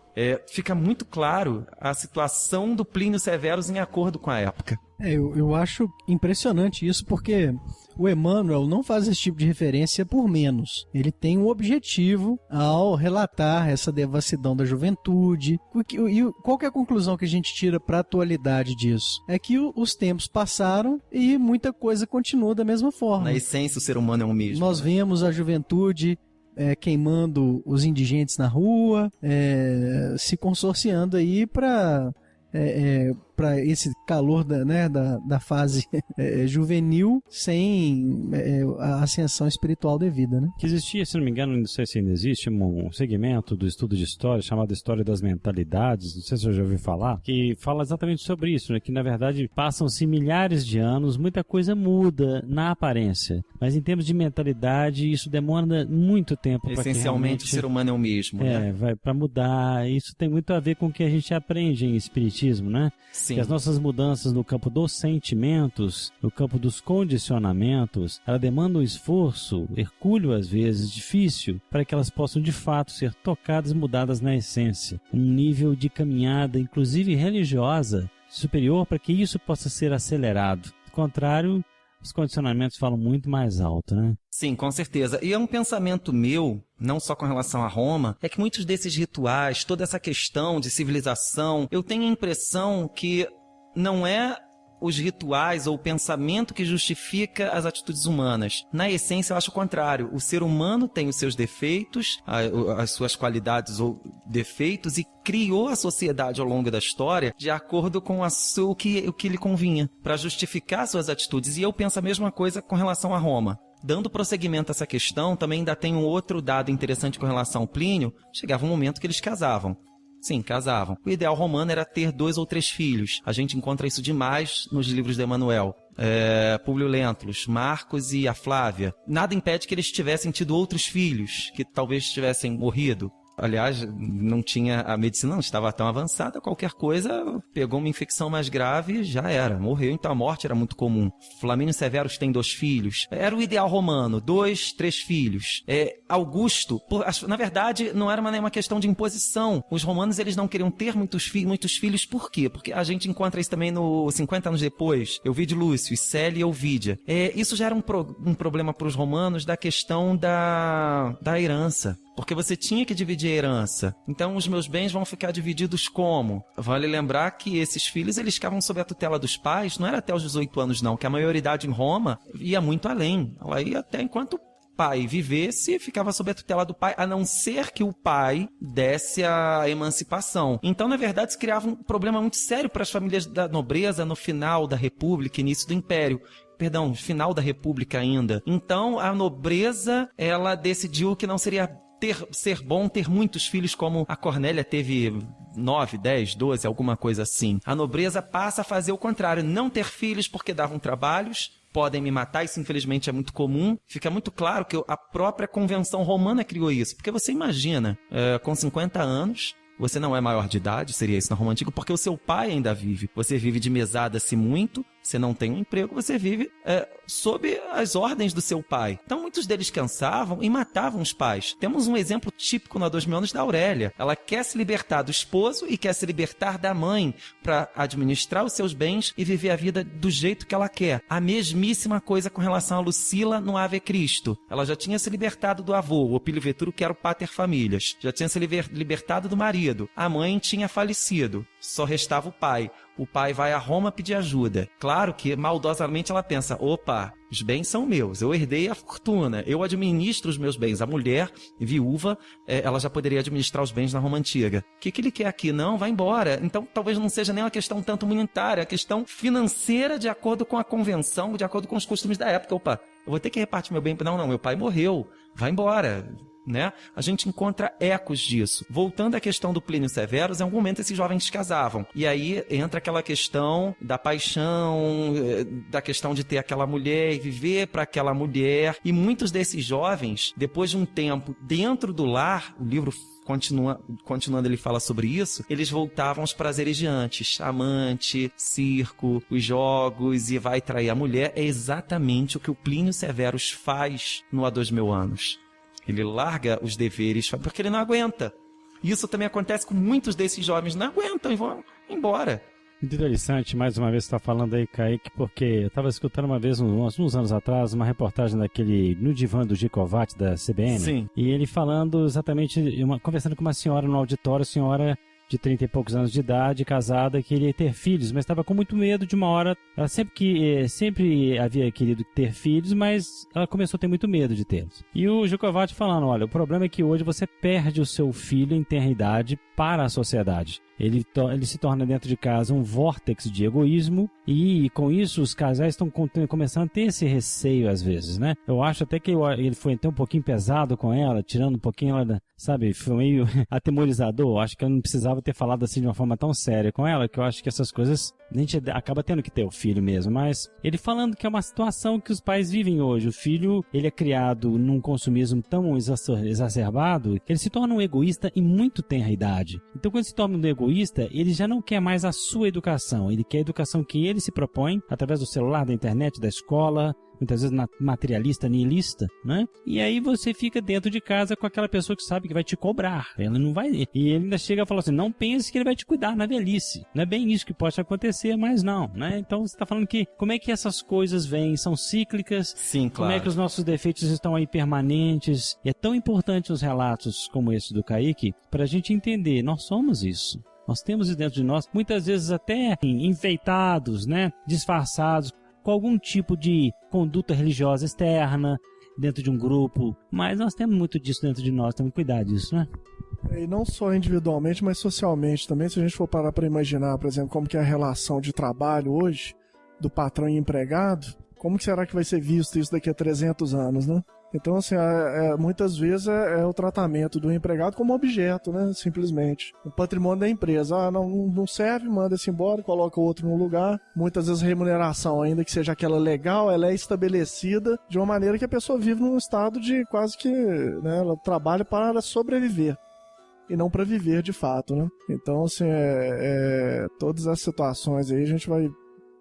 Fica muito claro a situação do Plínio Severus em acordo com a época. Eu acho impressionante isso, porque o Emmanuel não faz esse tipo de referência por menos. Ele tem um objetivo ao relatar essa devassidão da juventude. E qual que é a conclusão que a gente tira para a atualidade disso? É que os tempos passaram e muita coisa continua da mesma forma. Na essência, o ser humano é o mesmo. Nós vemos a juventude queimando os indigentes na rua, se consorciando aí para esse calor da fase juvenil sem a ascensão espiritual devida, né? Que existia, se não me engano, não sei se ainda existe, um segmento do estudo de história chamado História das Mentalidades, não sei se eu já ouvi falar, que fala exatamente sobre isso, né? Que na verdade passam-se milhares de anos, muita coisa muda na aparência, mas em termos de mentalidade isso demora muito tempo. Essencialmente o ser humano é o mesmo, né? Vai para mudar. Isso tem muito a ver com o que a gente aprende em espiritismo, né? Sim. Que as nossas mudanças no campo dos sentimentos, no campo dos condicionamentos, ela demanda um esforço hercúleo às vezes, difícil, para que elas possam de fato ser tocadas e mudadas na essência. Um nível de caminhada, inclusive religiosa, superior para que isso possa ser acelerado. Do contrário, os condicionamentos falam muito mais alto, né? Sim, com certeza. E é um pensamento meu, não só com relação a Roma, é que muitos desses rituais, toda essa questão de civilização, eu tenho a impressão que não é os rituais ou o pensamento que justifica as atitudes humanas. Na essência, eu acho o contrário. O ser humano tem os seus defeitos, as suas qualidades ou defeitos, e criou a sociedade ao longo da história de acordo com o que lhe convinha, para justificar suas atitudes. E eu penso a mesma coisa com relação a Roma. Dando prosseguimento a essa questão, também ainda tem um outro dado interessante com relação ao Plínio. Chegava um momento que eles casavam. Sim, casavam. O ideal romano era ter 2 ou 3 filhos. A gente encontra isso demais nos livros de Emmanuel. Públio Lentulus, Marcos e a Flávia. Nada impede que eles tivessem tido outros filhos, que talvez tivessem morrido. Aliás, não tinha, a medicina não estava tão avançada, qualquer coisa, pegou uma infecção mais grave, já era, morreu, então a morte era muito comum. Flamínio Severus tem 2 filhos, era o ideal romano, 2, 3 filhos. Augusto, na verdade, não era nenhuma questão de imposição, os romanos eles não queriam ter muitos filhos, por quê? Porque a gente encontra isso também no 50 anos depois, Euvídio Lúcio, Célia e Ovídia. Isso já era um problema para os romanos da questão da herança. Porque você tinha que dividir a herança. Então, os meus bens vão ficar divididos como? Vale lembrar que esses filhos, eles ficavam sob a tutela dos pais, não era até os 18 anos não, que a maioridade em Roma ia muito além. Ela ia até enquanto o pai vivesse, ficava sob a tutela do pai, a não ser que o pai desse a emancipação. Então, na verdade, se criava um problema muito sério para as famílias da nobreza no final da República, início do Império. Final da República ainda. Então, a nobreza, ela decidiu que não seria ser bom ter muitos filhos, como a Cornélia teve 9, 10, 12, alguma coisa assim. A nobreza passa a fazer o contrário, não ter filhos porque davam trabalhos, podem me matar, isso infelizmente é muito comum. Fica muito claro que a própria Convenção Romana criou isso, porque você imagina, com 50 anos... Você não é maior de idade, seria isso na Roma Antiga, porque o seu pai ainda vive. Você vive de mesada-se muito, você não tem um emprego, você vive sob as ordens do seu pai. Então, muitos deles cansavam e matavam os pais. Temos um exemplo típico na 2000 anos da Aurélia. Ela quer se libertar do esposo e quer se libertar da mãe para administrar os seus bens e viver a vida do jeito que ela quer. A mesmíssima coisa com relação a Lucila no Ave Cristo. Ela já tinha se libertado do avô, o Opílio Vetúrio, que era o pater familias. Já tinha se libertado do marido. A mãe tinha falecido, só restava o pai. O pai vai a Roma pedir ajuda. Claro que, maldosamente, ela pensa, opa, os bens são meus, eu herdei a fortuna, eu administro os meus bens. A mulher, viúva, ela já poderia administrar os bens na Roma Antiga. O que ele quer aqui? Não, vai embora. Então, talvez não seja nem uma questão tanto monetária, é a questão financeira de acordo com a convenção, de acordo com os costumes da época. Opa, eu vou ter que repartir meu bem. Não, meu pai morreu, vai embora. Né? A gente encontra ecos disso. Voltando à questão do Plínio Severus, em algum momento esses jovens casavam. E aí entra aquela questão da paixão, da questão de ter aquela mulher e viver para aquela mulher. E muitos desses jovens, depois de um tempo dentro do lar, o livro continuando ele fala sobre isso, eles voltavam aos prazeres de antes. Amante, circo, os jogos, e vai trair a mulher. É exatamente o que o Plínio Severus faz no Há 2000 anos. Ele larga os deveres porque ele não aguenta. Isso também acontece com muitos desses jovens. Não aguentam e vão embora. Muito interessante, mais uma vez você está falando aí, Kaique, porque eu estava escutando uma vez, uns anos atrás, uma reportagem daquele no divã do Gicovati, da CBN. Sim. E ele falando exatamente, conversando com uma senhora no auditório, senhora de 30 e poucos anos de idade, casada, queria ter filhos, mas estava com muito medo de uma hora. Ela sempre havia querido ter filhos, mas ela começou a ter muito medo de tê-los. E o Gicovati falando, olha, o problema é que hoje você perde o seu filho em tenra idade para a sociedade. Ele se torna dentro de casa um vórtice de egoísmo e com isso os casais estão começando a ter esse receio às vezes, né? Eu acho até que ele foi até um pouquinho pesado com ela, tirando um pouquinho ela, sabe, foi meio atemorizador. Acho que eu não precisava ter falado assim de uma forma tão séria com ela, que eu acho que essas coisas a gente acaba tendo que ter o filho mesmo, mas ele falando que é uma situação que os pais vivem hoje. O filho, ele é criado num consumismo tão exacerbado que ele se torna um egoísta em muito tenra idade. Então quando se torna um egoísta, ele já não quer mais a sua educação, ele quer a educação que ele se propõe através do celular, da internet, da escola, muitas vezes materialista, nihilista, né? E aí você fica dentro de casa com aquela pessoa que sabe que vai te cobrar. Ela não vai... E ele ainda chega e fala assim, não pense que ele vai te cuidar na velhice. Não é bem isso que pode acontecer, mas não, né? Então você está falando que como é que essas coisas vêm? São cíclicas? Sim, claro. Como é que os nossos defeitos estão aí permanentes? E é tão importante os relatos como esse do Kaique para a gente entender, nós somos isso. Nós temos isso dentro de nós, muitas vezes até enfeitados, né? Disfarçados, com algum tipo de conduta religiosa externa, dentro de um grupo, mas nós temos muito disso dentro de nós, temos que cuidar disso, né? E não só individualmente, mas socialmente também, se a gente for parar para imaginar, por exemplo, como que é a relação de trabalho hoje, do patrão e empregado, como que será que vai ser visto isso daqui a 300 anos, né? Então, assim, muitas vezes é o tratamento do empregado como objeto, né? Simplesmente. O patrimônio da empresa. Não serve, manda-se embora, coloca outro no lugar. Muitas vezes a remuneração, ainda que seja aquela legal, ela é estabelecida de uma maneira que a pessoa vive num estado de quase que, né, ela trabalha para sobreviver e não para viver de fato, né? Então, assim, todas as situações aí a gente vai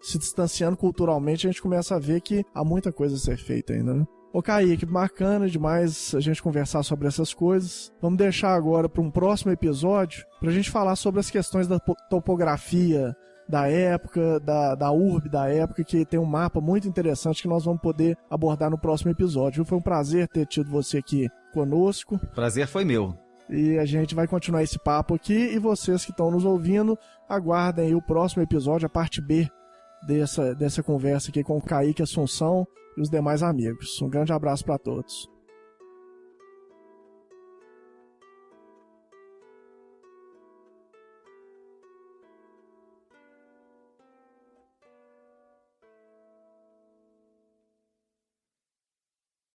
se distanciando culturalmente, a gente começa a ver que há muita coisa a ser feita ainda, né? Ô Kaique, bacana demais a gente conversar sobre essas coisas. Vamos deixar agora para um próximo episódio para a gente falar sobre as questões da topografia da época, da urbe da época, que tem um mapa muito interessante que nós vamos poder abordar no próximo episódio. Foi um prazer ter tido você aqui conosco. Prazer foi meu. E a gente vai continuar esse papo aqui e vocês que estão nos ouvindo, aguardem aí o próximo episódio, a parte B dessa conversa aqui com o Kaique Assunção e os demais amigos. Um grande abraço para todos.